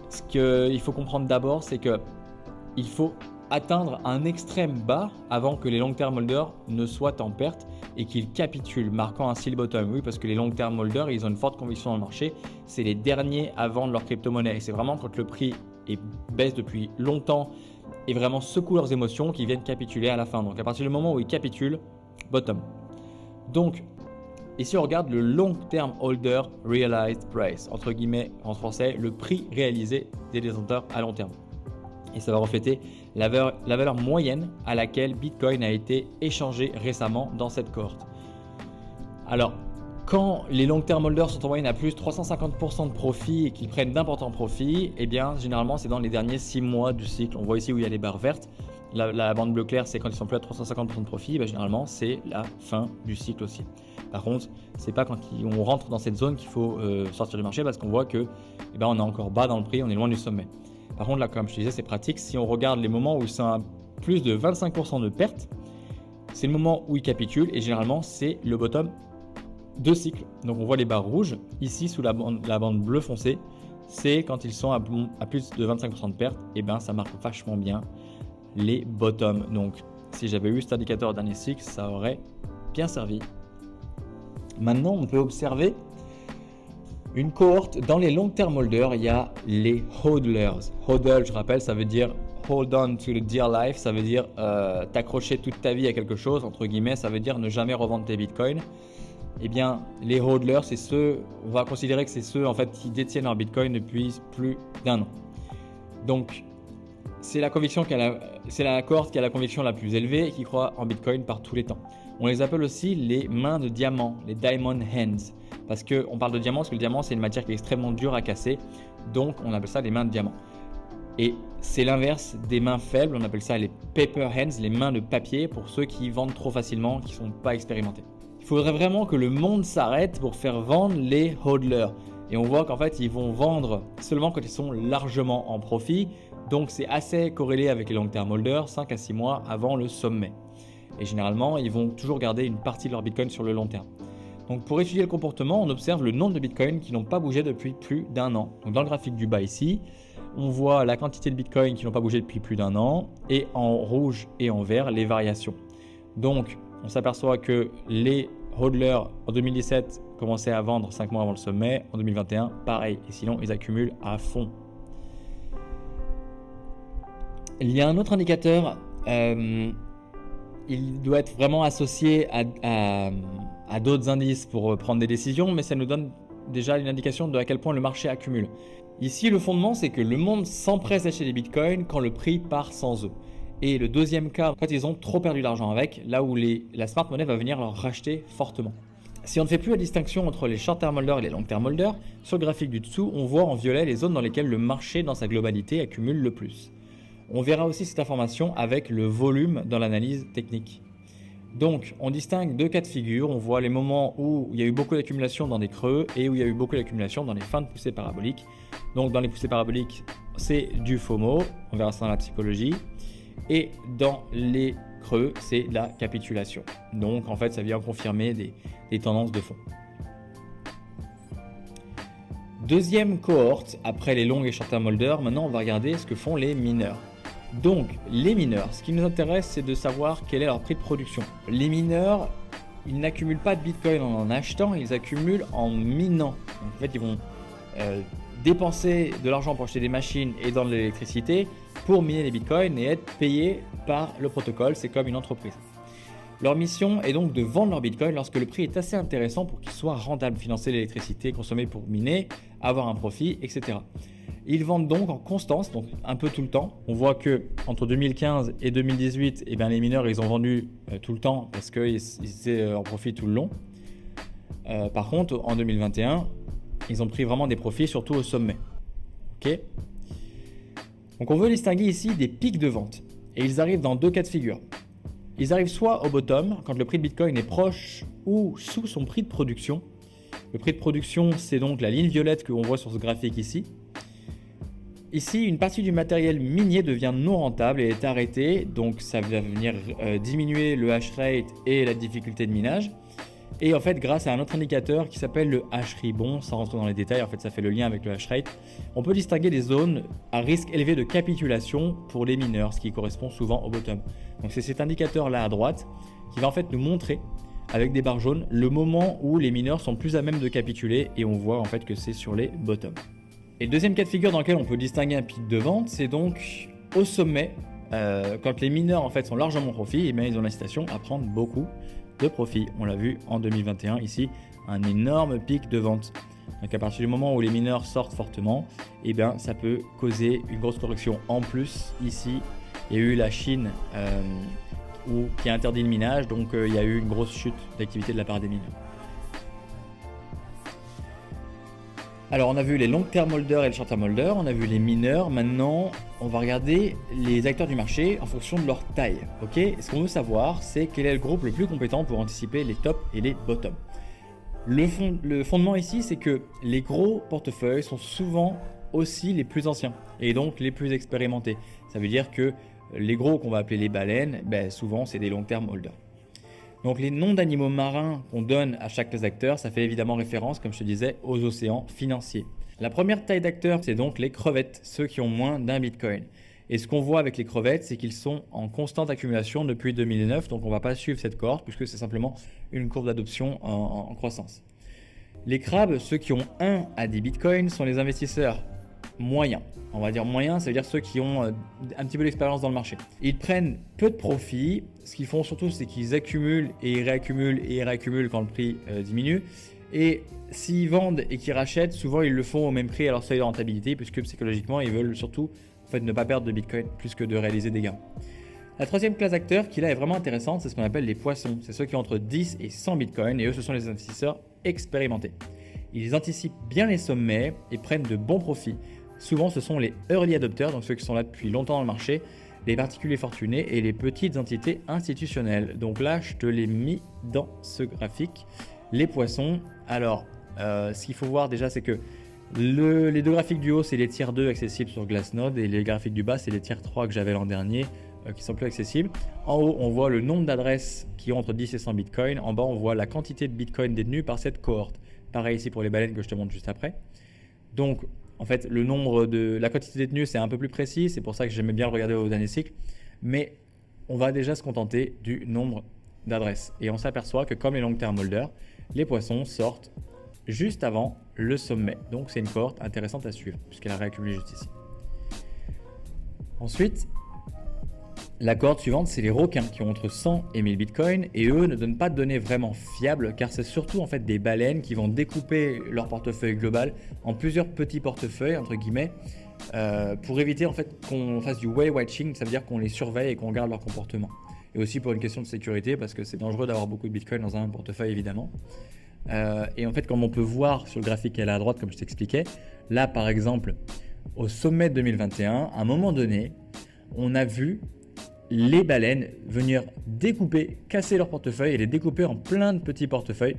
Ce qu'il faut comprendre d'abord, c'est qu'il faut atteindre un extrême bas avant que les long-term holders ne soient en perte et qu'ils capitulent, marquant ainsi le bottom. Oui, parce que les long-term holders, ils ont une forte conviction dans le marché. C'est les derniers à vendre leur crypto-monnaie. Et c'est vraiment quand le prix baisse depuis longtemps et vraiment secoue leurs émotions qu'ils viennent capituler à la fin. Donc à partir du moment où ils capitulent, bottom. Donc, ici, on regarde le long-term holder realized price, entre guillemets en français, le prix réalisé des détenteurs à long terme. Et ça va refléter la valeur moyenne à laquelle Bitcoin a été échangé récemment dans cette cohorte. Alors, quand les long-term holders sont en moyenne à plus de 350% de profit et qu'ils prennent d'importants profits, eh bien, généralement, c'est dans les derniers 6 mois du cycle. On voit ici où il y a les barres vertes. La bande bleue claire, c'est quand ils sont plus à 350% de profit. Généralement, c'est la fin du cycle aussi. Par contre, c'est pas quand on rentre dans cette zone qu'il faut sortir du marché parce qu'on voit que on est encore bas dans le prix, on est loin du sommet. Par contre, là, comme je te disais, c'est pratique. Si on regarde les moments où ils sont à plus de 25% de perte, c'est le moment où ils capitulent et généralement, c'est le bottom de cycle. Donc, on voit les barres rouges ici sous la bande bleue foncée. C'est quand ils sont à plus de 25% de perte, ça marque vachement bien les bottoms. Donc, si j'avais eu cet indicateur au dernier cycle, ça aurait bien servi. Maintenant, on peut observer une cohorte dans les long-term holders. Il y a les hodlers. Hodl, je rappelle, ça veut dire hold on to the dear life. Ça veut dire t'accrocher toute ta vie à quelque chose. Entre guillemets, ça veut dire ne jamais revendre tes bitcoins. Eh bien, les hodlers, c'est ceux, on va considérer que c'est ceux en fait qui détiennent leur bitcoin depuis plus d'1 an. Donc, c'est la cohorte qui a la conviction la plus élevée et qui croit en bitcoin par tous les temps. On les appelle aussi les mains de diamant, les diamond hands. Parce qu'on parle de diamant, parce que le diamant, c'est une matière qui est extrêmement dure à casser. Donc, on appelle ça les mains de diamant. Et c'est l'inverse des mains faibles. On appelle ça les paper hands, les mains de papier pour ceux qui vendent trop facilement, qui ne sont pas expérimentés. Il faudrait vraiment que le monde s'arrête pour faire vendre les hodlers. Et on voit qu'en fait, ils vont vendre seulement quand ils sont largement en profit. Donc, c'est assez corrélé avec les long-term holders, 5 à 6 mois avant le sommet. Et généralement, ils vont toujours garder une partie de leur bitcoin sur le long terme. Donc, pour étudier le comportement, on observe le nombre de bitcoins qui n'ont pas bougé depuis plus d'1 an. Donc, dans le graphique du bas ici, on voit la quantité de bitcoins qui n'ont pas bougé depuis plus d'1 an et en rouge et en vert, les variations. Donc, on s'aperçoit que les hodlers en 2017 commençaient à vendre 5 mois avant le sommet. En 2021, pareil. Et sinon, ils accumulent à fond. Il y a un autre indicateur. Il doit être vraiment associé à d'autres indices pour prendre des décisions, mais ça nous donne déjà une indication de à quel point le marché accumule. Ici, le fondement, c'est que le monde s'empresse d'acheter des bitcoins quand le prix part sans eux. Et le deuxième cas, quand ils ont trop perdu d'argent avec, là où la smart money va venir leur racheter fortement. Si on ne fait plus la distinction entre les short-term holders et les long-term holders, sur le graphique du dessous, on voit en violet les zones dans lesquelles le marché dans sa globalité accumule le plus. On verra aussi cette information avec le volume dans l'analyse technique. Donc, on distingue deux cas de figure. On voit les moments où il y a eu beaucoup d'accumulation dans des creux et où il y a eu beaucoup d'accumulation dans les fins de poussée parabolique. Donc, dans les poussées paraboliques, c'est du FOMO. On verra ça dans la psychologie. Et dans les creux, c'est de la capitulation. Donc, en fait, ça vient confirmer des tendances de fond. Deuxième cohorte, après les longs et short-term holders, maintenant, on va regarder ce que font les mineurs. Donc, les mineurs, ce qui nous intéresse, c'est de savoir quel est leur prix de production. Les mineurs, ils n'accumulent pas de Bitcoin en achetant, ils accumulent en minant. Donc, en fait, ils vont dépenser de l'argent pour acheter des machines et dans de l'électricité pour miner les Bitcoins et être payés par le protocole. C'est comme une entreprise. Leur mission est donc de vendre leur Bitcoin lorsque le prix est assez intéressant pour qu'il soit rentable, financer l'électricité consommée pour miner, avoir un profit, etc. Ils vendent donc en constance, donc un peu tout le temps. On voit que entre 2015 et 2018, les mineurs ils ont vendu tout le temps parce qu'ils étaient en profit tout le long. Par contre, en 2021, ils ont pris vraiment des profits, surtout au sommet. Ok. Donc on veut distinguer ici des pics de vente. Et ils arrivent dans deux cas de figure. Ils arrivent soit au bottom, quand le prix de Bitcoin est proche ou sous son prix de production. Le prix de production, c'est donc la ligne violette que l'on voit sur ce graphique ici. Ici, une partie du matériel minier devient non rentable et est arrêtée, donc ça va venir diminuer le hash rate et la difficulté de minage. Et en fait, grâce à un autre indicateur qui s'appelle le hash ribbon, sans rentrer dans les détails, en fait ça fait le lien avec le hash rate, on peut distinguer des zones à risque élevé de capitulation pour les mineurs, ce qui correspond souvent au bottom. Donc c'est cet indicateur là à droite qui va en fait nous montrer avec des barres jaunes le moment où les mineurs sont plus à même de capituler et on voit en fait que c'est sur les bottoms. Et le deuxième cas de figure dans lequel on peut distinguer un pic de vente, c'est donc au sommet, quand les mineurs en fait sont largement en profit, ils ont l'incitation à prendre beaucoup de profit. On l'a vu en 2021 ici, un énorme pic de vente. Donc à partir du moment où les mineurs sortent fortement, ça peut causer une grosse correction. En plus, ici, il y a eu la Chine qui a interdit le minage, donc il y a eu une grosse chute d'activité de la part des mineurs. Alors on a vu les long-term holders et les short-term holders, on a vu les mineurs. Maintenant, on va regarder les acteurs du marché en fonction de leur taille. Ok, ce qu'on veut savoir, c'est quel est le groupe le plus compétent pour anticiper les tops et les bottoms. Le fondement ici, c'est que les gros portefeuilles sont souvent aussi les plus anciens et donc les plus expérimentés. Ça veut dire que les gros qu'on va appeler les baleines, souvent c'est des long-term holders. Donc les noms d'animaux marins qu'on donne à chaque classe d'acteurs, ça fait évidemment référence, comme je te disais, aux océans financiers. La première taille d'acteurs, c'est donc les crevettes, ceux qui ont moins d'un Bitcoin. Et ce qu'on voit avec les crevettes, c'est qu'ils sont en constante accumulation depuis 2009, donc on ne va pas suivre cette cohorte puisque c'est simplement une courbe d'adoption en croissance. Les crabes, ceux qui ont 1 à 10 Bitcoins, sont les investisseurs moyens. On va dire moyens, ça veut dire ceux qui ont un petit peu d'expérience dans le marché. Ils prennent peu de profit. Ce qu'ils font surtout, c'est qu'ils accumulent et ils réaccumulent quand le prix diminue. Et s'ils vendent et qu'ils rachètent, souvent ils le font au même prix à leur seuil de rentabilité, puisque psychologiquement, ils veulent surtout ne pas perdre de Bitcoin plus que de réaliser des gains. La troisième classe d'acteurs qui là est vraiment intéressante, c'est ce qu'on appelle les poissons. C'est ceux qui ont entre 10 et 100 Bitcoin et eux, ce sont les investisseurs expérimentés. Ils anticipent bien les sommets et prennent de bons profits. Souvent, ce sont les early adopters, donc ceux qui sont là depuis longtemps dans le marché, les particuliers fortunés et les petites entités institutionnelles. Donc là, je te l'ai mis dans ce graphique. Les poissons, alors, ce qu'il faut voir déjà, c'est que les deux graphiques du haut, c'est les tiers 2 accessibles sur Glassnode et les graphiques du bas, c'est les tiers 3 que j'avais l'an dernier qui sont plus accessibles. En haut, on voit le nombre d'adresses qui ont entre 10 et 100 Bitcoin. En bas, on voit la quantité de Bitcoin détenus par cette cohorte. Pareil ici pour les baleines que je te montre juste après. Donc, en fait, la quantité détenue, c'est un peu plus précis. C'est pour ça que j'aimais bien le regarder au dernier cycle. Mais on va déjà se contenter du nombre d'adresses. Et on s'aperçoit que comme les long-term holders, les poissons sortent juste avant le sommet. Donc, c'est une cohorte intéressante à suivre puisqu'elle a réaccumulé juste ici. Ensuite, la cohorte suivante, c'est les requins qui ont entre 100 et 1000 bitcoins et eux ne donnent pas de données vraiment fiables car c'est surtout en fait des baleines qui vont découper leur portefeuille global en plusieurs petits portefeuilles entre guillemets pour éviter en fait qu'on fasse du whale watching, ça veut dire qu'on les surveille et qu'on regarde leur comportement. Et aussi pour une question de sécurité parce que c'est dangereux d'avoir beaucoup de bitcoins dans un portefeuille évidemment. Et en fait, comme on peut voir sur le graphique qui est là à droite, comme je t'expliquais, là par exemple, au sommet de 2021, à un moment donné, on a vu les baleines venir découper, casser leur portefeuille et les découper en plein de petits portefeuilles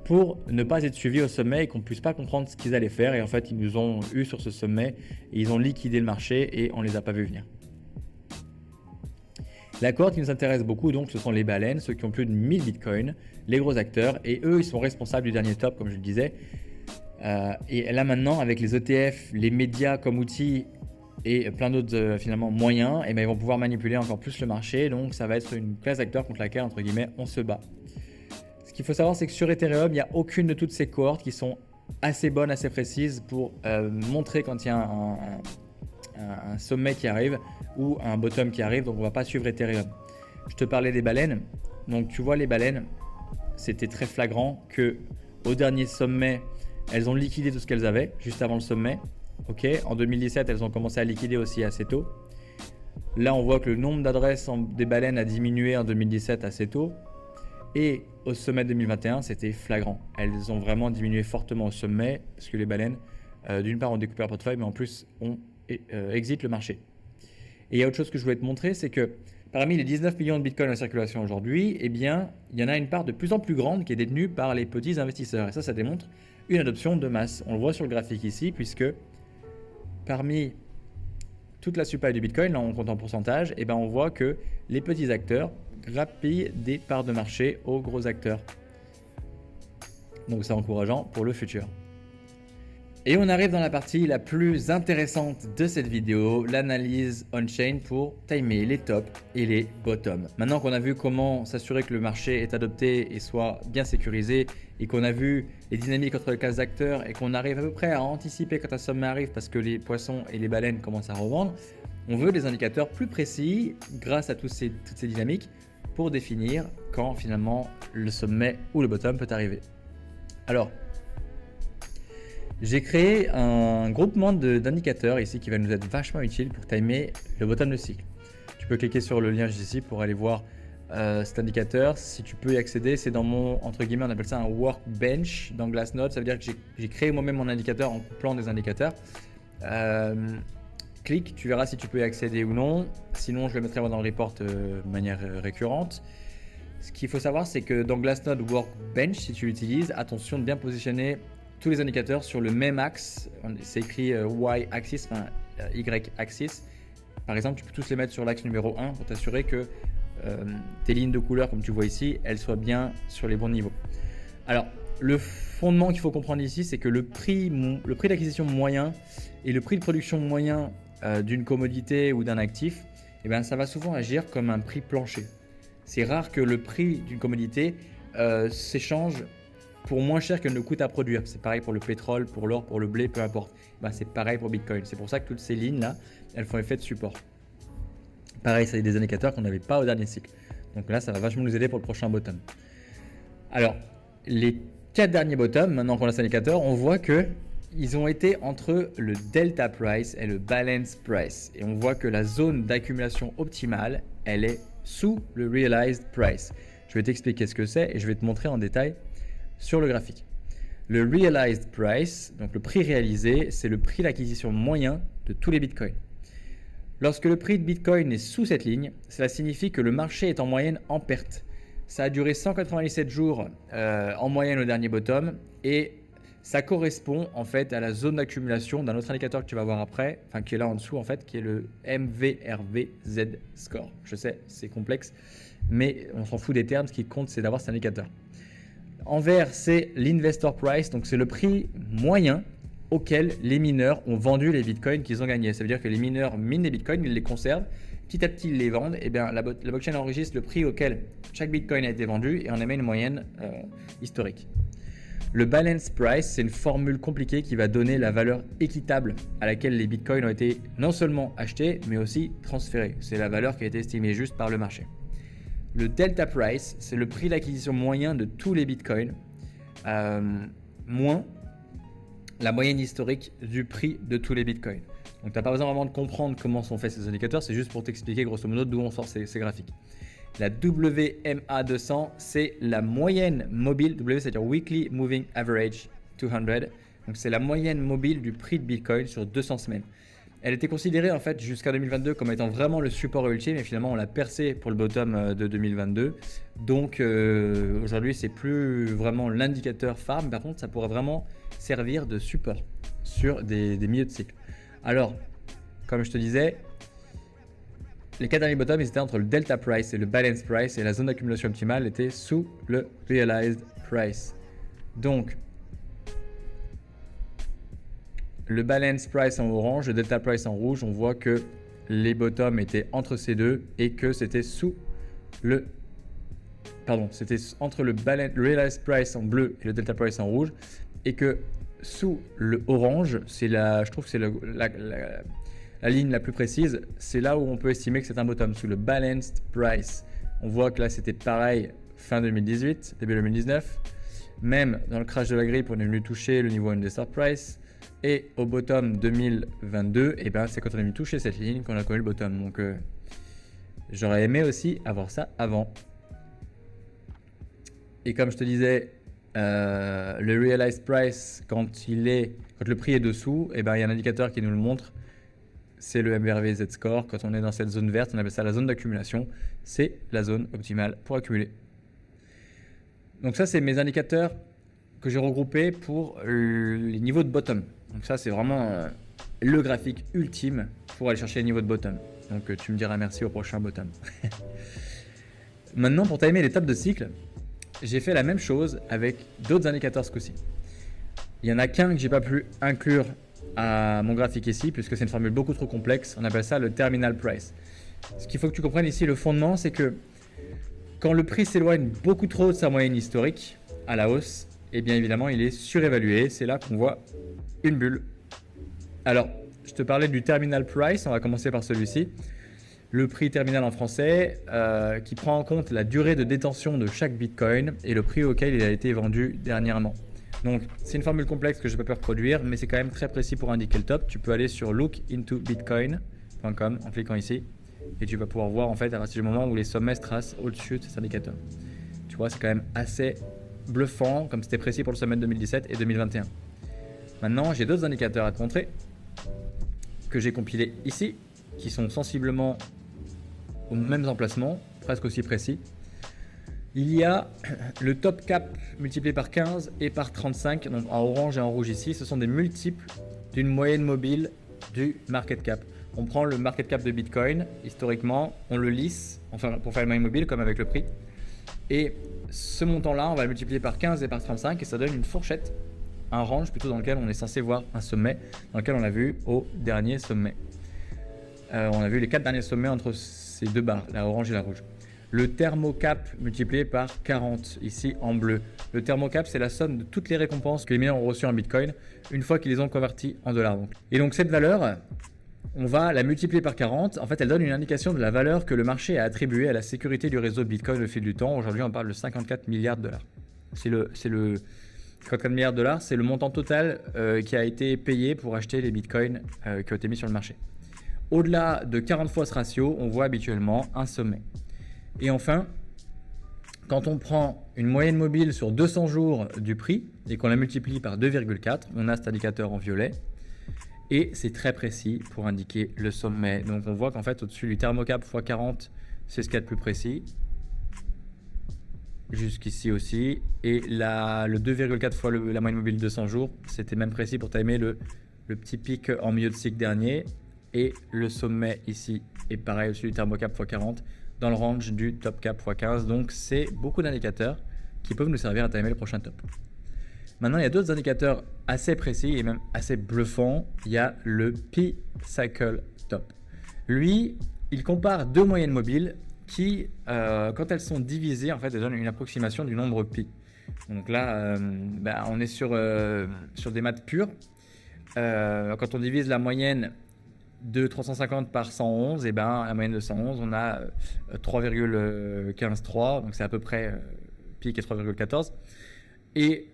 pour ne pas être suivis au sommet et qu'on ne puisse pas comprendre ce qu'ils allaient faire. Et en fait, ils nous ont eu sur ce sommet et ils ont liquidé le marché et on ne les a pas vus venir. La cohorte qui nous intéresse beaucoup, donc, ce sont les baleines, ceux qui ont plus de 1000 bitcoins, les gros acteurs, et eux, ils sont responsables du dernier top, comme je le disais. Et là maintenant, avec les ETF, les médias comme outils et plein d'autres finalement moyens, et ben, ils vont pouvoir manipuler encore plus le marché. Donc ça va être une classe d'acteurs contre laquelle, entre guillemets, on se bat. Ce qu'il faut savoir, c'est que sur Ethereum, il n'y a aucune de toutes ces cohortes qui sont assez bonnes, assez précises pour montrer quand il y a un sommet qui arrive ou un bottom qui arrive. Donc on ne va pas suivre Ethereum. Je te parlais des baleines. Donc tu vois, les baleines, c'était très flagrant que au dernier sommet, elles ont liquidé tout ce qu'elles avaient juste avant le sommet. Ok, en 2017, elles ont commencé à liquider aussi assez tôt. Là, on voit que le nombre d'adresses des baleines a diminué en 2017 assez tôt. Et au sommet 2021, c'était flagrant. Elles ont vraiment diminué fortement au sommet parce que les baleines, d'une part, ont découpé leur portefeuille, mais en plus, ont exit le marché. Et il y a autre chose que je voulais te montrer, c'est que parmi les 19 millions de bitcoins en circulation aujourd'hui, eh bien, il y en a une part de plus en plus grande qui est détenue par les petits investisseurs. Et ça démontre une adoption de masse. On le voit sur le graphique ici, puisque parmi toute la supply du Bitcoin, là on compte en pourcentage, et ben on voit que les petits acteurs grappillent des parts de marché aux gros acteurs. Donc c'est encourageant pour le futur. Et on arrive dans la partie la plus intéressante de cette vidéo, l'analyse on-chain pour timer les tops et les bottoms. Maintenant qu'on a vu comment s'assurer que le marché est adopté et soit bien sécurisé, et qu'on a vu les dynamiques entre les classes d'acteurs et qu'on arrive à peu près à anticiper quand un sommet arrive parce que les poissons et les baleines commencent à revendre, on veut des indicateurs plus précis grâce à toutes ces dynamiques pour définir quand finalement le sommet ou le bottom peut arriver. Alors, j'ai créé un groupement d'indicateurs ici qui va nous être vachement utile pour timer le bottom de cycle. Tu peux cliquer sur le lien juste ici pour aller voir cet indicateur. Si tu peux y accéder, c'est dans mon, entre guillemets, on appelle ça un workbench dans Glassnode. Ça veut dire que j'ai créé moi-même mon indicateur en couplant des indicateurs. Clique, tu verras si tu peux y accéder ou non. Sinon, je le mettrai dans le report de manière récurrente. Ce qu'il faut savoir, c'est que dans Glassnode Workbench, si tu l'utilises, attention de bien positionner tous les indicateurs sur le même axe. C'est écrit Y-axis, enfin Y-axis. Par exemple, tu peux tous les mettre sur l'axe numéro 1 pour t'assurer que tes lignes de couleur, comme tu vois ici, elles soient bien sur les bons niveaux. Alors, le fondement qu'il faut comprendre ici, c'est que le prix d'acquisition moyen et le prix de production moyen d'une commodité ou d'un actif, eh bien, ça va souvent agir comme un prix plancher. C'est rare que le prix d'une commodité s'échange pour moins cher qu'elle ne coûte à produire. C'est pareil pour le pétrole, pour l'or, pour le blé, peu importe. Ben, c'est pareil pour Bitcoin. C'est pour ça que toutes ces lignes-là, elles font effet de support. Pareil, c'est des indicateurs qu'on n'avait pas au dernier cycle. Donc là, ça va vachement nous aider pour le prochain bottom. Alors, les 4 derniers bottoms, maintenant qu'on a cet indicateur, on voit qu'ils ont été entre le delta price et le balance price. Et on voit que la zone d'accumulation optimale, elle est sous le realized price. Je vais t'expliquer ce que c'est et je vais te montrer en détail sur le graphique. Le realized price, donc le prix réalisé, c'est le prix d'acquisition moyen de tous les bitcoins. Lorsque le prix de Bitcoin est sous cette ligne, cela signifie que le marché est en moyenne en perte. Ça a duré 197 jours en moyenne au dernier bottom et ça correspond en fait à la zone d'accumulation d'un autre indicateur que tu vas voir après, enfin qui est là en dessous en fait, qui est le MVRVZ score. Je sais, c'est complexe, mais on s'en fout des termes, ce qui compte c'est d'avoir cet indicateur. En vert, c'est l'investor price, donc c'est le prix moyen auquel les mineurs ont vendu les bitcoins qu'ils ont gagnés. Ça veut dire que les mineurs minent les bitcoins, ils les conservent, petit à petit ils les vendent, et bien la blockchain enregistre le prix auquel chaque bitcoin a été vendu et on émet une moyenne historique. Le balance price, c'est une formule compliquée qui va donner la valeur équitable à laquelle les bitcoins ont été non seulement achetés, mais aussi transférés. C'est la valeur qui a été estimée juste par le marché. Le delta price, c'est le prix d'acquisition moyen de tous les bitcoins, moins la moyenne historique du prix de tous les bitcoins. Donc tu n'as pas besoin vraiment de comprendre comment sont faits ces indicateurs, c'est juste pour t'expliquer grosso modo d'où on sort ces graphiques. La WMA200, c'est la moyenne mobile, W c'est-à-dire Weekly Moving Average 200. Donc c'est la moyenne mobile du prix de Bitcoin sur 200 semaines. Elle était considérée en fait jusqu'à 2022 comme étant vraiment le support ultime, mais finalement on l'a percé pour le bottom de 2022. Donc aujourd'hui c'est plus vraiment l'indicateur phare, mais par contre ça pourrait vraiment servir de support sur des milieux de cycle. Alors, comme je te disais, les 4 derniers bottoms, ils étaient entre le delta price et le balance price, et la zone d'accumulation optimale était sous le realized price. Donc, le balance price en orange, le delta price en rouge, on voit que les bottoms étaient entre ces deux et que c'était sous le... Pardon, c'était entre le realized price en bleu et le delta price en rouge, et que sous le orange, je trouve que c'est la ligne la plus précise, c'est là où on peut estimer que c'est un bottom, sous le balanced price. On voit que là c'était pareil fin 2018, début 2019, même dans le crash de la grippe on est venu toucher le niveau investor price, et au bottom 2022, et ben c'est quand on est venu toucher cette ligne qu'on a connu le bottom. Donc j'aurais aimé aussi avoir ça avant. Et comme je te disais, le realized price, quand le prix est dessous, et ben il y a un indicateur qui nous le montre, c'est le MRV Z-score. Quand on est dans cette zone verte, on appelle ça la zone d'accumulation. C'est la zone optimale pour accumuler. Donc ça, c'est mes indicateurs que j'ai regroupés pour les niveaux de bottom. Donc ça, c'est vraiment le graphique ultime pour aller chercher les niveaux de bottom. Donc tu me diras merci au prochain bottom. Maintenant, pour timer les tops de cycle, j'ai fait la même chose avec d'autres indicateurs ce coup-ci. Il y en a qu'un que j'ai pas pu inclure à mon graphique ici, puisque c'est une formule beaucoup trop complexe. On appelle ça le terminal price. Ce qu'il faut que tu comprennes ici, le fondement, c'est que quand le prix s'éloigne beaucoup trop de sa moyenne historique à la hausse, et bien évidemment il est surévalué. C'est là qu'on voit une bulle. Alors, je te parlais du terminal price, on va commencer par celui-ci. Le prix terminal en français, qui prend en compte la durée de détention de chaque Bitcoin et le prix auquel il a été vendu dernièrement. Donc c'est une formule complexe que je ne peux pas reproduire, mais c'est quand même très précis pour indiquer le top. Tu peux aller sur lookintobitcoin.com en cliquant ici, et tu vas pouvoir voir en fait à partir du moment où les sommets se tracent au-dessus de cet indicateur. Tu vois, c'est quand même assez bluffant, comme c'était précis pour le sommet de 2017 et 2021. Maintenant, j'ai d'autres indicateurs à te montrer que j'ai compilés ici, qui sont sensiblement aux mêmes emplacements, presque aussi précis. Il y a le top cap multiplié par 15 et par 35, donc en orange et en rouge ici. Ce sont des multiples d'une moyenne mobile du market cap. On prend le market cap de Bitcoin, historiquement, on le lisse, enfin pour faire le moyenne mobile comme avec le prix. Et ce montant-là, on va le multiplier par 15 et par 35 et ça donne une fourchette, un range plutôt dans lequel on est censé voir un sommet, dans lequel on l'a vu au dernier sommet. On a vu les 4 derniers sommets entre ces deux barres, la orange et la rouge. Le thermocap multiplié par 40 ici en bleu. Le thermocap, c'est la somme de toutes les récompenses que les mineurs ont reçues en Bitcoin une fois qu'ils les ont convertis en dollars. Et donc cette valeur, on va la multiplier par 40. En fait, elle donne une indication de la valeur que le marché a attribuée à la sécurité du réseau Bitcoin au fil du temps. Aujourd'hui, on parle de 54 milliards de dollars. C'est le 54 milliards de dollars, c'est le montant total qui a été payé pour acheter les Bitcoins qui ont été mis sur le marché. Au-delà de 40 fois ce ratio, on voit habituellement un sommet. Et enfin, quand on prend une moyenne mobile sur 200 jours du prix et qu'on la multiplie par 2,4, on a cet indicateur en violet. Et c'est très précis pour indiquer le sommet. Donc on voit qu'en fait au-dessus du thermocap x 40, c'est ce qu'il y a de plus précis. Jusqu'ici aussi. Et le 2,4 fois la moyenne mobile de 200 jours, c'était même précis pour timer le petit pic en milieu de cycle dernier. Et le sommet ici est pareil au-dessus du thermocap x 40 dans le range du top cap x 15. Donc c'est beaucoup d'indicateurs qui peuvent nous servir à timer le prochain top. Maintenant, il y a d'autres indicateurs assez précis et même assez bluffants. Il y a le P-Cycle Top. Lui, il compare deux moyennes mobiles qui, quand elles sont divisées, en fait, elles donnent une approximation du nombre pi. Donc là, on est sur des maths pures. Quand on divise la moyenne de 350 par 111, et la moyenne de 111, on a 3,153, donc c'est à peu près pi qui est 3,14. Et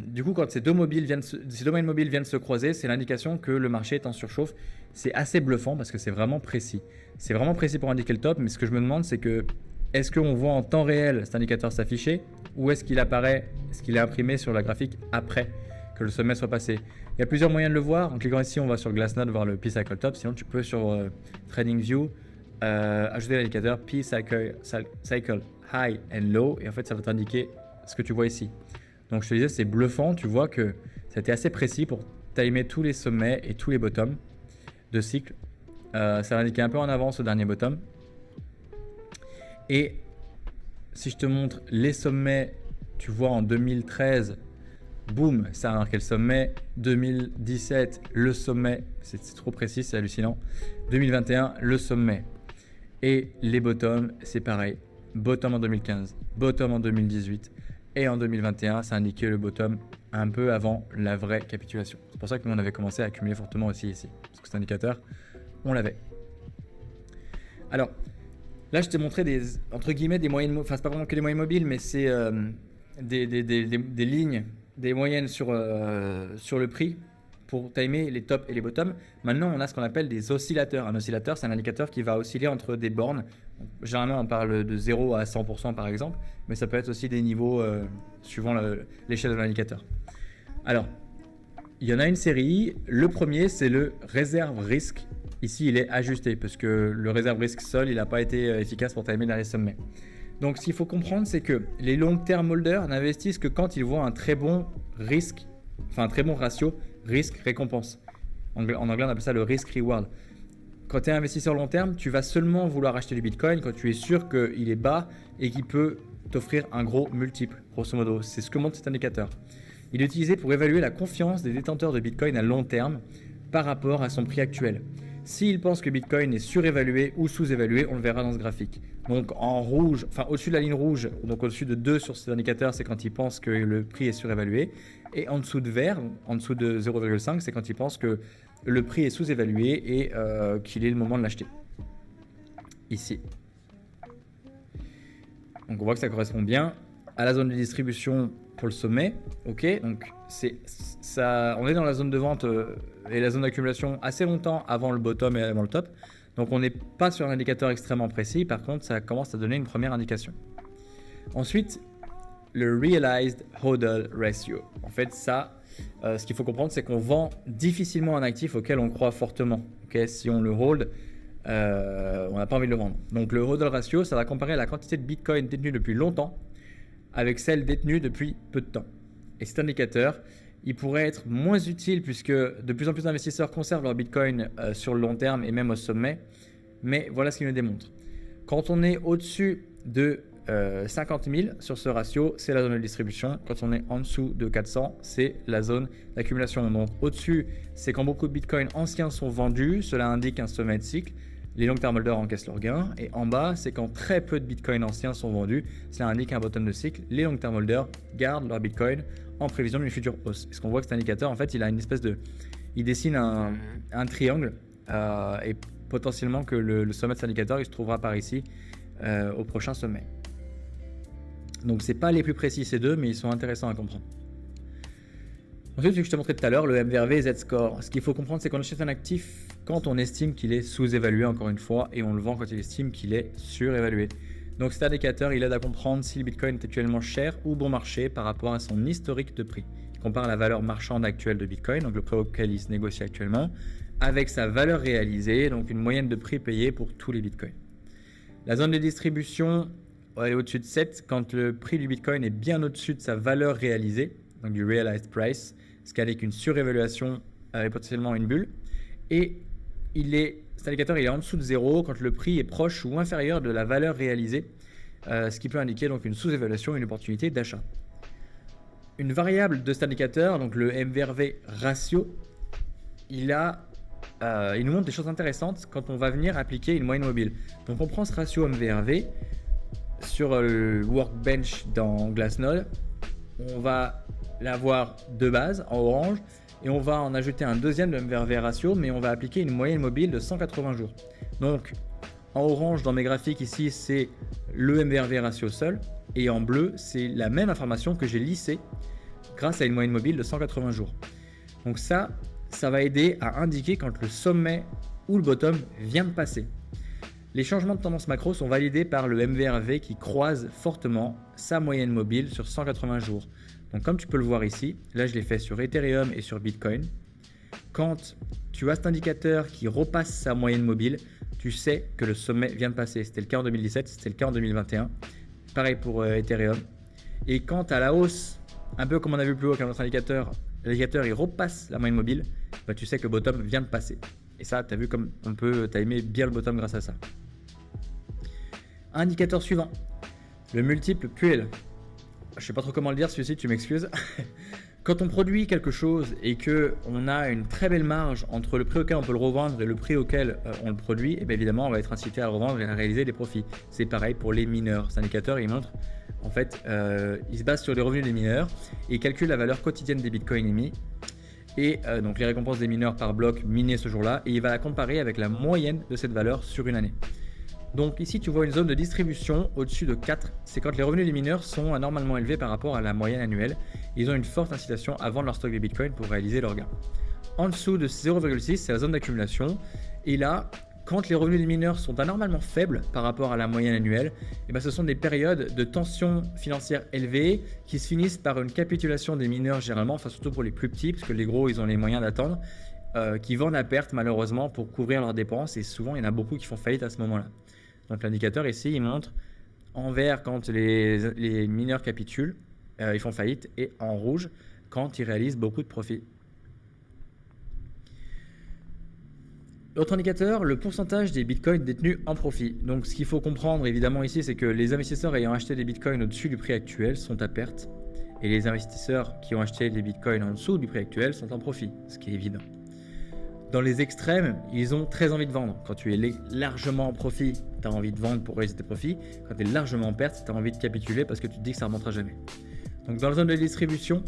du coup, quand ces deux moyennes mobiles viennent se croiser, c'est l'indication que le marché est en surchauffe. C'est assez bluffant parce que c'est vraiment précis. C'est vraiment précis pour indiquer le top, mais ce que je me demande, c'est que est-ce qu'on voit en temps réel cet indicateur s'afficher ou est-ce qu'il apparaît, est-ce qu'il est imprimé sur la graphique après que le sommet soit passé? Il y a plusieurs moyens de le voir. En cliquant ici, on va sur Glassnode voir le P-Cycle Top. Sinon, tu peux sur TradingView ajouter l'indicateur P-Cycle High and Low et en fait, ça va t'indiquer ce que tu vois ici. Donc, je te disais, c'est bluffant. Tu vois que ça a été assez précis pour timer tous les sommets et tous les bottoms de cycle. Ça va indiquer un peu en avance au dernier bottom. Et si je te montre les sommets, tu vois en 2013, boum, ça a marqué le sommet. 2017, le sommet, c'est trop précis, c'est hallucinant. 2021, le sommet. Et les bottoms, c'est pareil. Bottom en 2015, bottom en 2018 et en 2021, ça indiquait le bottom un peu avant la vraie capitulation. C'est pour ça que nous, on avait commencé à accumuler fortement aussi ici. Parce que cet indicateur, on l'avait. Alors, là, je t'ai montré des, entre guillemets, des moyennes, enfin, c'est pas vraiment que des moyennes mobiles, mais c'est des lignes, des moyennes sur le prix pour timer les tops et les bottoms. Maintenant, on a ce qu'on appelle des oscillateurs. Un oscillateur, c'est un indicateur qui va osciller entre des bornes. Généralement, on parle de 0 à 100% par exemple, mais ça peut être aussi des niveaux suivant l'échelle de l'indicateur. Alors, il y en a une série. Le premier, c'est le réserve risque. Ici, il est ajusté parce que le réserve risque seul, il n'a pas été efficace pour timer dans les sommets. Donc, ce qu'il faut comprendre, c'est que les long-term holders n'investissent que quand ils voient un très bon risque, enfin un très bon ratio risque-récompense. En anglais, on appelle ça le risk-reward. Quand tu es investisseur long terme, tu vas seulement vouloir acheter du Bitcoin quand tu es sûr qu'il est bas et qu'il peut t'offrir un gros multiple, grosso modo. C'est ce que montre cet indicateur. Il est utilisé pour évaluer la confiance des détenteurs de Bitcoin à long terme par rapport à son prix actuel. S'ils pensent que Bitcoin est surévalué ou sous-évalué, on le verra dans ce graphique. Donc en rouge, enfin au-dessus de la ligne rouge, donc au-dessus de 2 sur cet indicateur, c'est quand ils pensent que le prix est surévalué. Et en dessous de vert, en dessous de 0,5, c'est quand ils pensent que le prix est sous-évalué et qu'il est le moment de l'acheter. Ici. Donc on voit que ça correspond bien à la zone de distribution pour le sommet. Ok, donc on est dans la zone de vente et la zone d'accumulation assez longtemps avant le bottom et avant le top. Donc on n'est pas sur un indicateur extrêmement précis. Par contre, ça commence à donner une première indication. Ensuite, le Realized Hodl Ratio. En fait, ça, ce qu'il faut comprendre, c'est qu'on vend difficilement un actif auquel on croit fortement. Okay, si on le hold, on n'a pas envie de le vendre. Donc le Hodl Ratio, ça va comparer la quantité de Bitcoin détenue depuis longtemps avec celle détenue depuis peu de temps. Et cet indicateur, il pourrait être moins utile puisque de plus en plus d'investisseurs conservent leur Bitcoin sur le long terme et même au sommet. Mais voilà ce qu'il nous démontre. Quand on est au-dessus de 50 000 sur ce ratio, c'est la zone de distribution. Quand on est en dessous de 400, c'est la zone d'accumulation. Donc au-dessus, c'est quand beaucoup de Bitcoin anciens sont vendus. Cela indique un sommet de cycle. Les long-term holders encaissent leurs gains. Et en bas, c'est quand très peu de Bitcoin anciens sont vendus. Cela indique un bottom de cycle. Les long-term holders gardent leur Bitcoin en prévision d'une future hausse. Est-ce qu'on voit que cet indicateur, en fait, il a une espèce de... Il dessine un triangle et potentiellement que le sommet de cet indicateur, il se trouvera par ici au prochain sommet. Donc, ce n'est pas les plus précis ces deux, mais ils sont intéressants à comprendre. Ensuite, ce que je te montrais tout à l'heure, le MVRV Z-Score. Ce qu'il faut comprendre, c'est qu'on achète un actif quand on estime qu'il est sous-évalué, encore une fois, et on le vend quand il estime qu'il est surévalué. Donc cet indicateur, il aide à comprendre si le Bitcoin est actuellement cher ou bon marché par rapport à son historique de prix. Il compare la valeur marchande actuelle de Bitcoin, donc le prix auquel il se négocie actuellement, avec sa valeur réalisée, donc une moyenne de prix payé pour tous les Bitcoins. La zone de distribution, elle est au-dessus de 7 quand le prix du Bitcoin est bien au-dessus de sa valeur réalisée, donc du realized price, ce qui indique une surévaluation et potentiellement une bulle. Et cet indicateur il est en dessous de 0 quand le prix est proche ou inférieur de la valeur réalisée, ce qui peut indiquer donc une sous-évaluation et une opportunité d'achat. Une variable de cet indicateur, donc le MVRV ratio, il nous montre des choses intéressantes quand on va venir appliquer une moyenne mobile. Donc on prend ce ratio MVRV sur le workbench dans Glassnode, on va l'avoir de base en orange et on va en ajouter un deuxième de MVRV ratio, mais on va appliquer une moyenne mobile de 180 jours. Donc en orange dans mes graphiques ici, c'est le MVRV ratio seul, et en bleu, c'est la même information que j'ai lissée grâce à une moyenne mobile de 180 jours. Donc ça va aider à indiquer quand le sommet ou le bottom vient de passer. Les changements de tendance macro sont validés par le MVRV qui croise fortement sa moyenne mobile sur 180 jours. Donc comme tu peux le voir ici, là je l'ai fait sur Ethereum et sur Bitcoin. Quand tu as cet indicateur qui repasse sa moyenne mobile, tu sais que le sommet vient de passer. C'était le cas en 2017, c'était le cas en 2021. Pareil pour Ethereum. Et quand à la hausse, un peu comme on a vu plus haut avec un autre indicateur, l'indicateur il repasse la moyenne mobile, bah, tu sais que le bottom vient de passer. Et ça, tu as vu comme on peut timer bien le bottom grâce à ça. Indicateur suivant, le multiple Puel. Je sais pas trop comment le dire, celui-ci, tu m'excuses. Quand on produit quelque chose et qu'on a une très belle marge entre le prix auquel on peut le revendre et le prix auquel on le produit, et bien évidemment on va être incité à le revendre et à réaliser des profits. C'est pareil pour les mineurs. Cet indicateur il montre, en fait, il se base sur les revenus des mineurs et calcule la valeur quotidienne des bitcoins émis et donc les récompenses des mineurs par bloc miné ce jour-là, et il va la comparer avec la moyenne de cette valeur sur une année. Donc ici tu vois une zone de distribution au-dessus de 4, c'est quand les revenus des mineurs sont anormalement élevés par rapport à la moyenne annuelle. Ils ont une forte incitation à vendre leur stock de Bitcoin pour réaliser leurs gains. En dessous de 0,6, c'est la zone d'accumulation. Et là, quand les revenus des mineurs sont anormalement faibles par rapport à la moyenne annuelle, et bien ce sont des périodes de tension financière élevée qui se finissent par une capitulation des mineurs généralement, enfin surtout pour les plus petits, parce que les gros ils ont les moyens d'attendre, qui vendent à perte malheureusement pour couvrir leurs dépenses, et souvent il y en a beaucoup qui font faillite à ce moment-là. Donc l'indicateur ici, il montre en vert quand les mineurs capitulent, ils font faillite, et en rouge quand ils réalisent beaucoup de profits. Autre indicateur, le pourcentage des bitcoins détenus en profit. Donc ce qu'il faut comprendre évidemment ici, c'est que les investisseurs ayant acheté des bitcoins au-dessus du prix actuel sont à perte, et les investisseurs qui ont acheté des bitcoins en dessous du prix actuel sont en profit, ce qui est évident. Dans les extrêmes, ils ont très envie de vendre. Quand tu es largement en profit, tu as envie de vendre pour réaliser tes profits. Quand tu es largement en perte, tu as envie de capituler parce que tu te dis que ça ne remontera jamais. Donc dans la zone de distribution,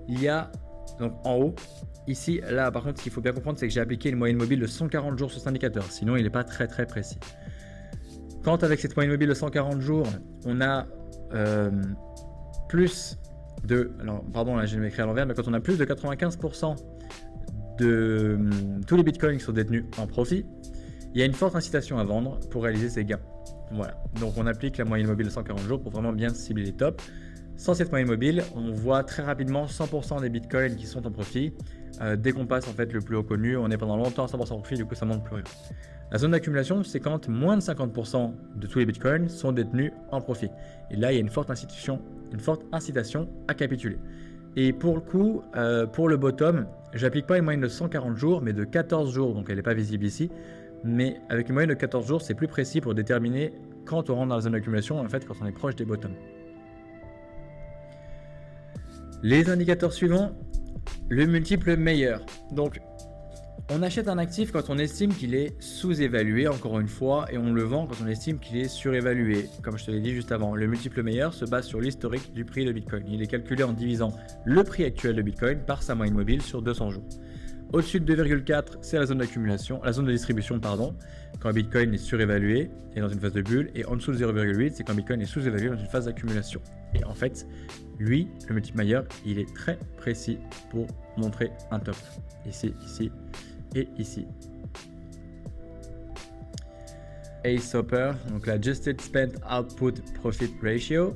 il y a donc en haut, ici, là par contre, ce qu'il faut bien comprendre, c'est que j'ai appliqué une moyenne mobile de 140 jours sur cet indicateur. Sinon, il n'est pas très précis. Quand avec cette moyenne mobile de 140 jours, on a plus de... Alors, pardon, là, je vais m'écrire à l'envers, mais quand on a plus de 95% de tous les bitcoins qui sont détenus en profit, il y a une forte incitation à vendre pour réaliser ces gains. Voilà, donc on applique la moyenne mobile de 140 jours pour vraiment bien cibler les tops. Sans cette moyenne mobile, on voit très rapidement 100% des bitcoins qui sont en profit. Dès qu'on passe en fait le plus haut connu, on est pendant longtemps à 100% en profit, du coup ça monte plus rien. La zone d'accumulation, c'est quand moins de 50% de tous les bitcoins sont détenus en profit. Et là, il y a une forte incitation à capituler. Et pour le coup, pour le bottom, j'applique pas une moyenne de 140 jours, mais de 14 jours, donc elle n'est pas visible ici. Mais avec une moyenne de 14 jours, c'est plus précis pour déterminer quand on rentre dans la zone d'accumulation, en fait, quand on est proche des bottoms. Les indicateurs suivants, le multiple meilleur. Donc, on achète un actif quand on estime qu'il est sous-évalué, encore une fois, et on le vend quand on estime qu'il est surévalué. Comme je te l'ai dit juste avant, le multiple meilleur se base sur l'historique du prix de Bitcoin. Il est calculé en divisant le prix actuel de Bitcoin par sa moyenne mobile sur 200 jours. Au-dessus de 2,4, c'est la zone d'accumulation, la zone de distribution, pardon, quand Bitcoin est surévalué et dans une phase de bulle, et en dessous de 0,8, c'est quand Bitcoin est sous-évalué dans une phase d'accumulation. Et en fait, lui, le multiple meilleur, il est très précis pour montrer un top. Ici, ici et ici. Ace Hopper, donc la Adjusted Spent Output Profit Ratio,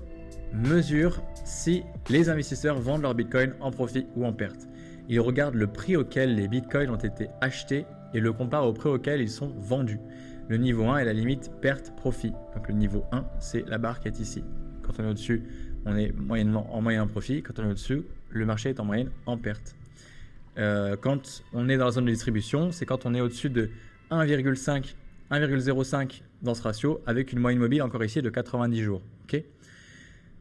mesure si les investisseurs vendent leur Bitcoin en profit ou en perte. Il regarde le prix auquel les bitcoins ont été achetés et le compare au prix auquel ils sont vendus. Le niveau 1 est la limite perte-profit. Donc le niveau 1, c'est la barre qui est ici. Quand on est au-dessus, on est moyennement en moyen profit. Quand on est au-dessus, le marché est en moyenne en perte. Quand on est dans la zone de distribution, c'est quand on est au-dessus de 1,5, 1,05 dans ce ratio avec une moyenne mobile encore ici de 90 jours. Okay,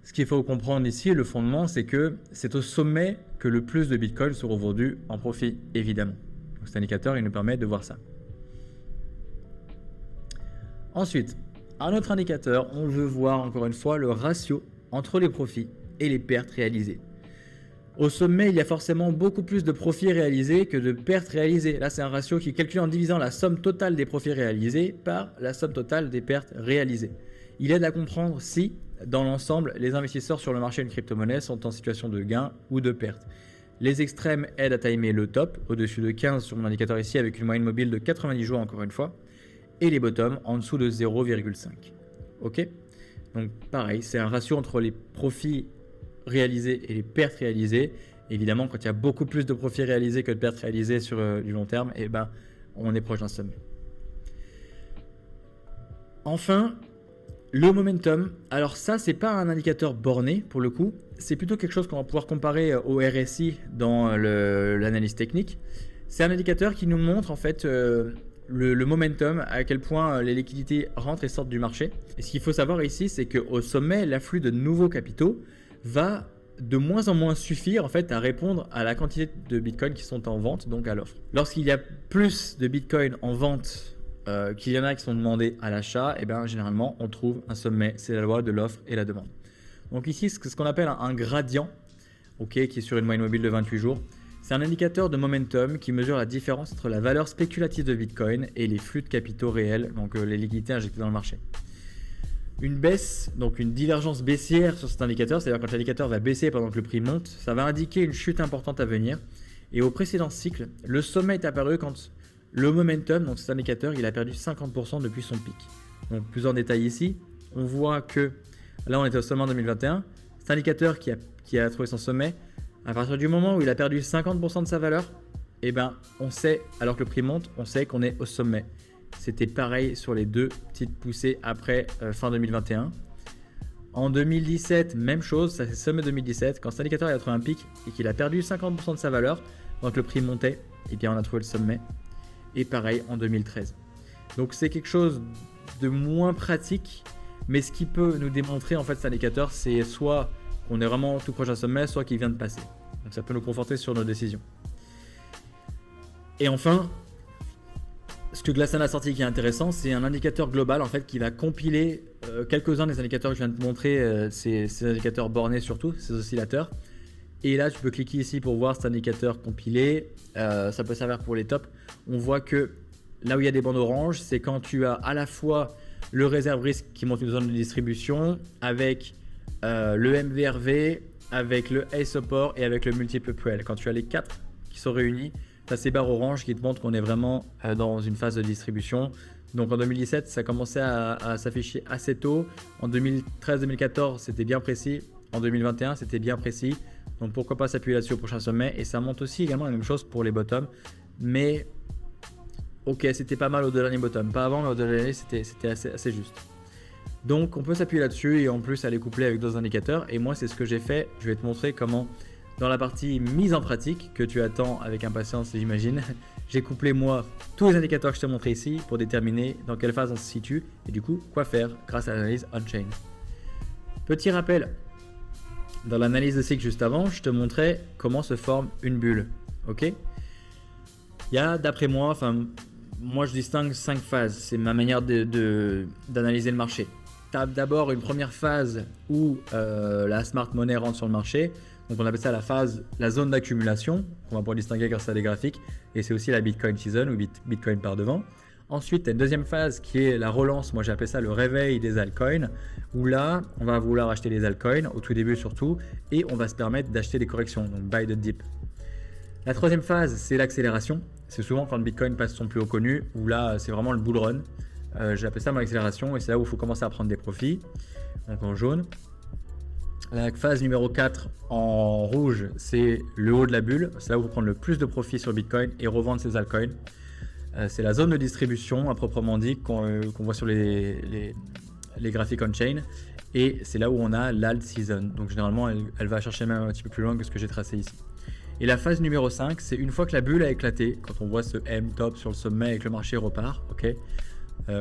ce qu'il faut comprendre ici, le fondement, c'est que c'est au sommet que le plus de bitcoins seront vendus en profit, évidemment. Donc cet indicateur, il nous permet de voir ça. Ensuite, un autre indicateur, on veut voir encore une fois le ratio entre les profits et les pertes réalisées. Au sommet, il y a forcément beaucoup plus de profits réalisés que de pertes réalisées. Là, c'est un ratio qui est calculé en divisant la somme totale des profits réalisés par la somme totale des pertes réalisées. Il aide à comprendre si, dans l'ensemble, les investisseurs sur le marché d'une crypto-monnaie sont en situation de gain ou de perte. Les extrêmes aident à timer le top, au-dessus de 15 sur mon indicateur ici, avec une moyenne mobile de 90 jours encore une fois. et les bottoms en dessous de 0,5. Ok? Donc pareil, c'est un ratio entre les profits réalisés et les pertes réalisées. Évidemment, quand il y a beaucoup plus de profits réalisés que de pertes réalisées sur du long terme, eh ben, on est proche d'un sommet. Enfin, le momentum. Alors ça, c'est pas un indicateur borné pour le coup. C'est plutôt quelque chose qu'on va pouvoir comparer au RSI dans l'analyse technique. C'est un indicateur qui nous montre en fait le momentum, à quel point les liquidités rentrent et sortent du marché. Et ce qu'il faut savoir ici, c'est qu'au sommet, l'afflux de nouveaux capitaux va de moins en moins suffire en fait à répondre à la quantité de Bitcoin qui sont en vente, donc à l'offre. Lorsqu'il y a plus de Bitcoin en vente qu'il y en a qui sont demandés à l'achat, et bien généralement on trouve un sommet. C'est la loi de l'offre et la demande. Donc ici, c'est ce qu'on appelle un gradient, ok, qui est sur une moyenne mobile de 28 jours. C'est un indicateur de momentum qui mesure la différence entre la valeur spéculative de Bitcoin et les flux de capitaux réels, donc les liquidités injectées dans le marché. Une baisse, donc une divergence baissière sur cet indicateur, c'est-à-dire quand l'indicateur va baisser pendant que le prix monte, ça va indiquer une chute importante à venir. Et au précédent cycle, le sommet est apparu quand le momentum, donc cet indicateur, il a perdu 50% depuis son pic. Donc plus en détail ici, on voit que là on était au sommet en 2021, cet indicateur qui a trouvé son sommet, à partir du moment où il a perdu 50% de sa valeur, eh ben, on sait, alors que le prix monte, on sait qu'on est au sommet. C'était pareil sur les deux petites poussées après fin 2021. En 2017, même chose, ça c'est sommet 2017. Quand cet indicateur a trouvé un pic et qu'il a perdu 50% de sa valeur, donc le prix montait, et bien on a trouvé le sommet. Et pareil en 2013. Donc c'est quelque chose de moins pratique, mais ce qui peut nous démontrer en fait cet indicateur, c'est soit qu'on est vraiment tout proche d'un sommet, soit qu'il vient de passer. Donc ça peut nous conforter sur nos décisions. Et enfin, ce que Glassman a sorti qui est intéressant, c'est un indicateur global en fait qui va compiler quelques-uns des indicateurs que je viens de te montrer, ces indicateurs bornés surtout, ces oscillateurs. Et là, tu peux cliquer ici pour voir cet indicateur compilé. Ça peut servir pour les tops. On voit que là où il y a des bandes oranges, c'est quand tu as à la fois le réserve risque qui montre une zone de distribution avec le MVRV, avec le A support et avec le multiple PL. Quand tu as les quatre qui sont réunis, tu as ces barres oranges qui te montrent qu'on est vraiment dans une phase de distribution. Donc en 2017, ça commençait à s'afficher assez tôt. En 2013-2014, c'était bien précis. En 2021, c'était bien précis. Donc pourquoi pas s'appuyer là-dessus au prochain sommet. Et ça montre aussi également la même chose pour les bottoms. Mais ok, c'était pas mal au dernier bottom. Pas avant, mais au dernier, c'était assez juste. Donc on peut s'appuyer là-dessus et en plus aller coupler avec d'autres indicateurs. Et moi, c'est ce que j'ai fait. Je vais te montrer comment, dans la partie mise en pratique, que tu attends avec impatience, j'imagine, j'ai couplé moi tous les indicateurs que je t'ai montré ici pour déterminer dans quelle phase on se situe et du coup quoi faire grâce à l'analyse on-chain. Petit rappel, dans l'analyse de cycle juste avant, je te montrais comment se forme une bulle. Ok ? Il y a, d'après moi, moi je distingue 5 phases. C'est ma manière d'analyser le marché. Tu as d'abord une première phase où la smart money rentre sur le marché. Donc on appelle ça la zone d'accumulation, qu'on va pouvoir distinguer grâce à des graphiques. Et c'est aussi la Bitcoin season ou Bitcoin par devant. Ensuite, tu as une deuxième phase qui est la relance. Moi j'ai appelé ça le réveil des altcoins. Où là, on va vouloir acheter les altcoins, au tout début surtout. Et on va se permettre d'acheter des corrections, donc buy the dip. La troisième phase, c'est l'accélération. C'est souvent quand le Bitcoin passe son plus haut connu, où là, c'est vraiment le bull run. J'ai appelé ça mon accélération et c'est là où il faut commencer à prendre des profits. Donc en jaune. La phase numéro 4 en rouge, c'est le haut de la bulle. C'est là où il faut prendre le plus de profits sur Bitcoin et revendre ses altcoins. C'est la zone de distribution à proprement dit qu'on voit sur les graphiques on-chain. Et c'est là où on a l'alt season. Donc généralement, elle va chercher même un petit peu plus loin que ce que j'ai tracé ici. Et la phase numéro 5, c'est une fois que la bulle a éclaté, quand on voit ce M top sur le sommet et que le marché repart, ok.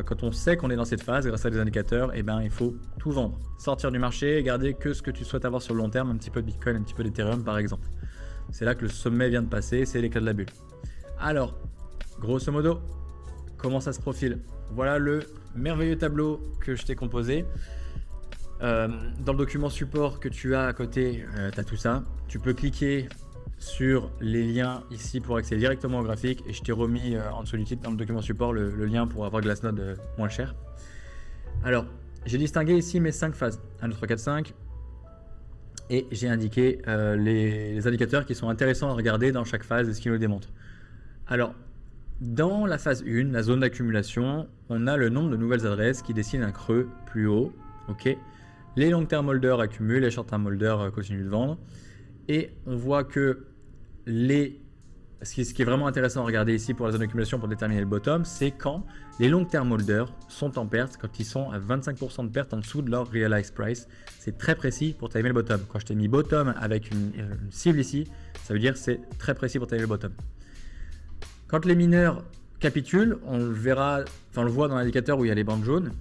Quand on sait qu'on est dans cette phase grâce à des indicateurs, eh ben, il faut tout vendre, sortir du marché et garder que ce que tu souhaites avoir sur le long terme, un petit peu de Bitcoin, un petit peu d'Ethereum par exemple. C'est là que le sommet vient de passer, c'est l'éclat de la bulle. Alors, grosso modo, comment ça se profile? Voilà le merveilleux tableau que je t'ai composé. Dans le document support que tu as à côté, tu as tout ça. Tu peux cliquer sur les liens ici pour accéder directement au graphique et je t'ai remis en dessous du titre dans le document support le lien pour avoir Glassnode moins cher. Alors, j'ai distingué ici mes 5 phases, 1, 2, 3, 4, 5 et j'ai indiqué les indicateurs qui sont intéressants à regarder dans chaque phase et ce qui nous démontre. Alors, Dans la phase 1, la zone d'accumulation, on a le nombre de nouvelles adresses qui dessine un creux plus haut. Ok. Les long-term holders accumulent, les short-term holders continuent de vendre. Et on voit que ce qui est vraiment intéressant à regarder ici pour la zone d'accumulation pour déterminer le bottom, c'est quand les long-term holders sont en perte, quand ils sont à 25% de perte en dessous de leur realized price. C'est très précis pour timer le bottom. Quand je t'ai mis bottom avec une cible ici, ça veut dire que c'est très précis pour timer le bottom. Quand les mineurs capitulent, on le voit dans l'indicateur où il y a les bandes jaunes,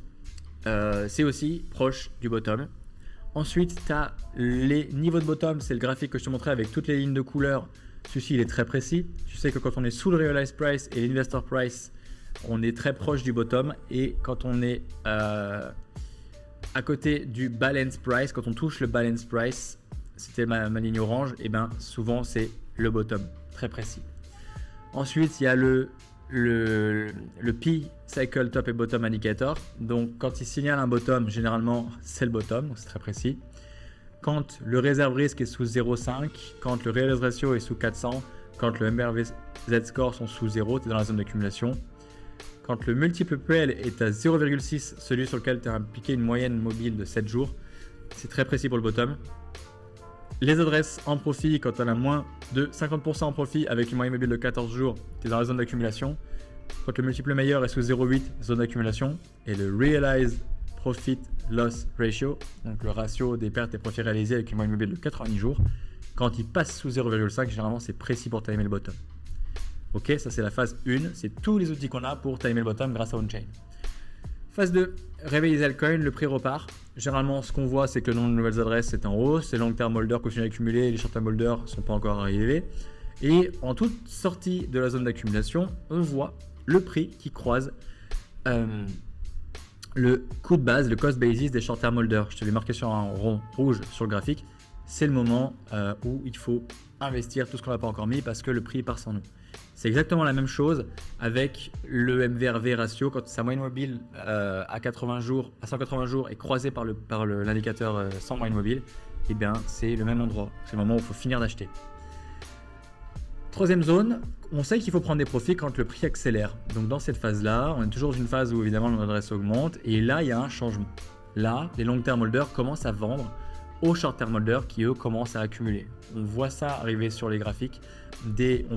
c'est aussi proche du bottom. Ensuite, tu as les niveaux de bottom, c'est le graphique que je te montrais avec toutes les lignes de couleur. Celui-ci, il est très précis. Tu sais que quand on est sous le realized price et l'investor price, on est très proche du bottom. Et quand on est à côté du balance price, quand on touche le balance price, c'était ma ligne orange, et bien souvent c'est le bottom, très précis. Ensuite, il y a le P Cycle Top et Bottom Indicator. Donc, quand il signale un bottom, généralement, c'est le bottom, donc c'est très précis. Quand le réserve risque est sous 0,5, quand le realized ratio est sous 400, quand le MRV Z-score sont sous 0, tu es dans la zone d'accumulation. Quand le multiple PL est à 0,6, celui sur lequel tu as appliqué une moyenne mobile de 7 jours, c'est très précis pour le bottom. Les adresses en profit, quand tu as moins de 50% en profit avec une moyenne mobile de 14 jours, tu es dans la zone d'accumulation. Quand le multiple meilleur est sous 0,8, zone d'accumulation. Et le Realized Profit Loss Ratio, donc le ratio des pertes et profits réalisés avec une moyenne mobile de 90 jours, quand il passe sous 0,5, généralement c'est précis pour timer le bottom. Ok, ça c'est la phase 1, c'est tous les outils qu'on a pour timer le bottom grâce à on-chain. Phase 2, réveiller les altcoins, le prix repart. Généralement, ce qu'on voit, c'est que le nombre de nouvelles adresses est en hausse, les long-term holders continuent d'accumuler, les short-term holders ne sont pas encore arrivés. Et en toute sortie de la zone d'accumulation, on voit le prix qui croise le coût de base, le cost basis des short-term holders. Je te l'ai marqué sur un rond rouge sur le graphique. C'est le moment où il faut investir tout ce qu'on n'a pas encore mis parce que le prix part sans nous. C'est exactement la même chose avec le MVRV ratio. Quand sa moyenne mobile à 180 jours est croisée par l'indicateur sans moyenne mobile, et bien c'est le même endroit. C'est le moment où il faut finir d'acheter. Troisième zone, on sait qu'il faut prendre des profits quand le prix accélère. Donc dans cette phase-là, on est toujours dans une phase où évidemment l'adresse augmente et là il y a un changement. Là, les long-term holders commencent à vendre aux short-term holders qui eux commencent à accumuler. On voit ça arriver sur les graphiques. On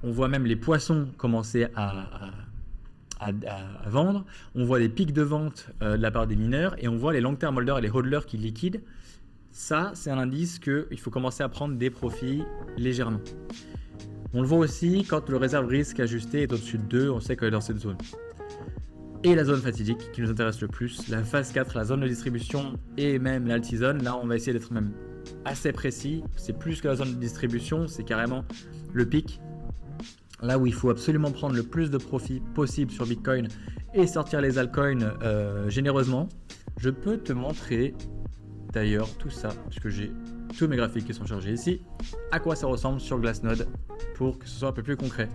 voit même les poissons commencer à vendre. On voit des pics de vente de la part des mineurs et on voit les long-term holders et les hodlers qui liquident. Ça, c'est un indice qu'il faut commencer à prendre des profits légèrement. On le voit aussi quand le réserve risque ajusté est au-dessus de 2, on sait qu'on est dans cette zone. Et la zone fatidique qui nous intéresse le plus, la phase 4, la zone de distribution et même l'alti-zone. Là, on va essayer d'être même assez précis. C'est plus que la zone de distribution, c'est carrément le pic. Là où il faut absolument prendre le plus de profit possible sur Bitcoin et sortir les altcoins généreusement. Je peux te montrer d'ailleurs tout ça, parce que j'ai tous mes graphiques qui sont chargés ici, à quoi ça ressemble sur Glassnode pour que ce soit un peu plus concret.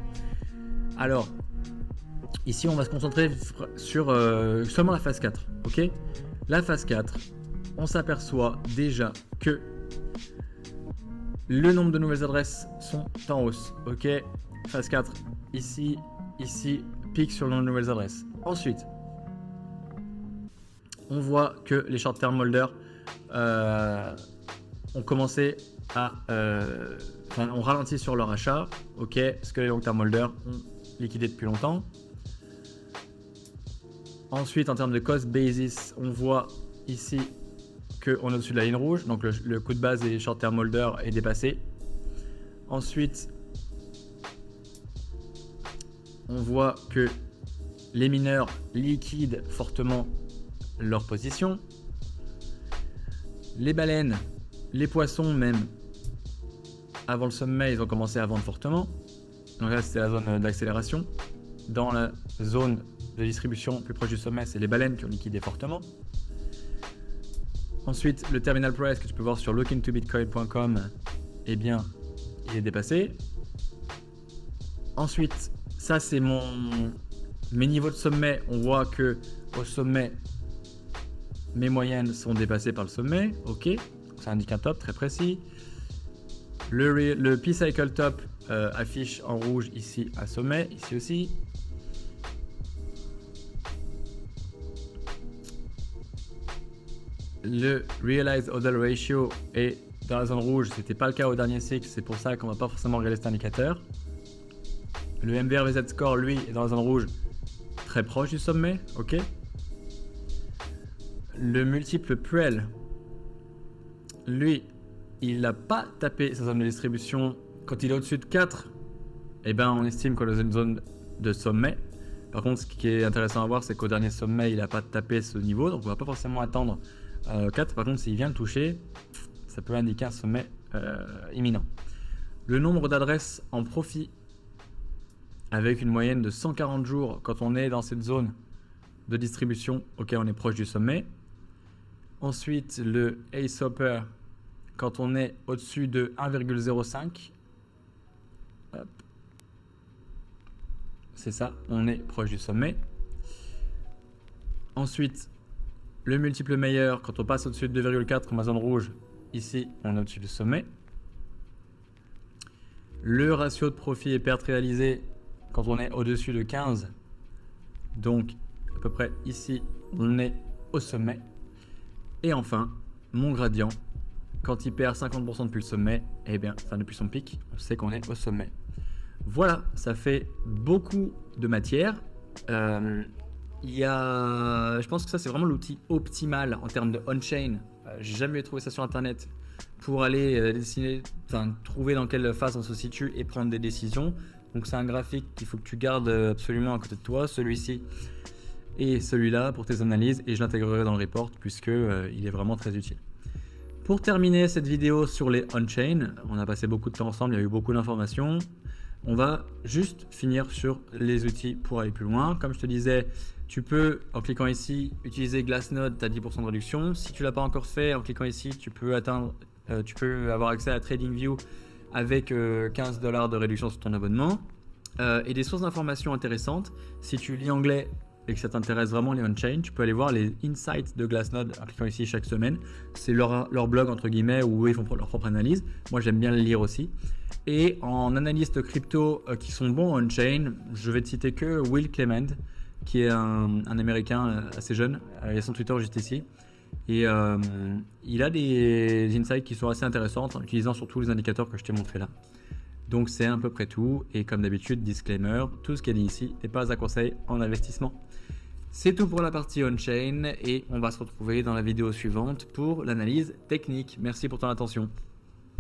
Alors, ici on va se concentrer sur seulement la phase 4, ok ? La phase 4, on s'aperçoit déjà que le nombre de nouvelles adresses sont en hausse, ok ? Phase 4, ici, pic sur le nombre de nouvelles adresses. Ensuite, on voit que les short-term holders ont commencé on ralentit sur leur achat, ok, parce que les long-term holders ont liquidé depuis longtemps. Ensuite, en termes de cost basis, on voit ici qu'on est au-dessus de la ligne rouge, donc le coût de base des short-term holders est dépassé. Ensuite, on voit que les mineurs liquident fortement leur position. Les baleines, les poissons même, avant le sommet, ils ont commencé à vendre fortement. Donc là, c'était la zone d'accélération. Dans la zone de distribution plus proche du sommet, c'est les baleines qui ont liquidé fortement. Ensuite, le terminal price que tu peux voir sur lookintobitcoin.com, eh bien, il est dépassé. Ensuite, ça c'est mes niveaux de sommet. On voit que au sommet, mes moyennes sont dépassées par le sommet. Ok, ça indique un top très précis. Le P-Cycle Top affiche en rouge ici à sommet, ici aussi. Le Realized Hodl Ratio est dans la zone rouge, ce n'était pas le cas au dernier cycle, c'est pour ça qu'on ne va pas forcément regarder cet indicateur. Le MVRVZ Score, lui, est dans la zone rouge, très proche du sommet, ok. Le multiple Puel, lui, il n'a pas tapé sa zone de distribution. Quand il est au-dessus de 4, eh ben, on estime qu'on est dans une zone de sommet. Par contre, ce qui est intéressant à voir, c'est qu'au dernier sommet, il n'a pas tapé ce niveau, donc on ne va pas forcément attendre 4. Par contre, s'il vient le toucher, ça peut indiquer un sommet imminent. Le nombre d'adresses en profit, avec une moyenne de 140 jours quand on est dans cette zone de distribution auquel on est proche du sommet. Ensuite, le Ace Hopper, quand on est au-dessus de 1,05. C'est ça, on est proche du sommet. Ensuite, le multiple meilleur, quand on passe au-dessus de 2,4 comme la zone rouge, ici, on est au-dessus du sommet. Le ratio de profit et perte réalisée, quand on est au-dessus de 15, donc à peu près ici, on est au sommet. Et enfin, mon gradient, quand il perd 50% depuis le sommet, eh bien, enfin depuis son pic, on sait qu'on est au sommet. Voilà, ça fait beaucoup de matière. Je pense que ça c'est vraiment l'outil optimal en termes de on-chain. J'ai jamais trouvé ça sur internet pour aller trouver dans quelle phase on se situe et prendre des décisions. Donc c'est un graphique qu'il faut que tu gardes absolument à côté de toi, celui-ci et celui-là pour tes analyses, et je l'intégrerai dans le report puisque il est vraiment très utile. Pour terminer cette vidéo sur les on-chain, on a passé beaucoup de temps ensemble, il y a eu beaucoup d'informations. On va juste finir sur les outils pour aller plus loin. Comme je te disais, tu peux, en cliquant ici, utiliser Glassnode, tu as 10% de réduction. Si tu ne l'as pas encore fait, en cliquant ici, tu peux avoir accès à TradingView avec 15 $ de réduction sur ton abonnement. Et des sources d'informations intéressantes. Si tu lis anglais et que ça t'intéresse vraiment les on-chain, tu peux aller voir les insights de Glassnode en cliquant ici chaque semaine. C'est leur blog entre guillemets où ils font leur propre analyse. Moi j'aime bien le lire aussi. Et en analystes crypto qui sont bons on-chain, je vais te citer que Will Clement, qui est un américain assez jeune. Il y a son Twitter juste ici. Et il a des insights qui sont assez intéressants en utilisant surtout les indicateurs que je t'ai montrés là. Donc c'est à peu près tout. Et comme d'habitude, disclaimer, tout ce qui est dit ici n'est pas un conseil en investissement. C'est tout pour la partie on-chain et on va se retrouver dans la vidéo suivante pour l'analyse technique. Merci pour ton attention.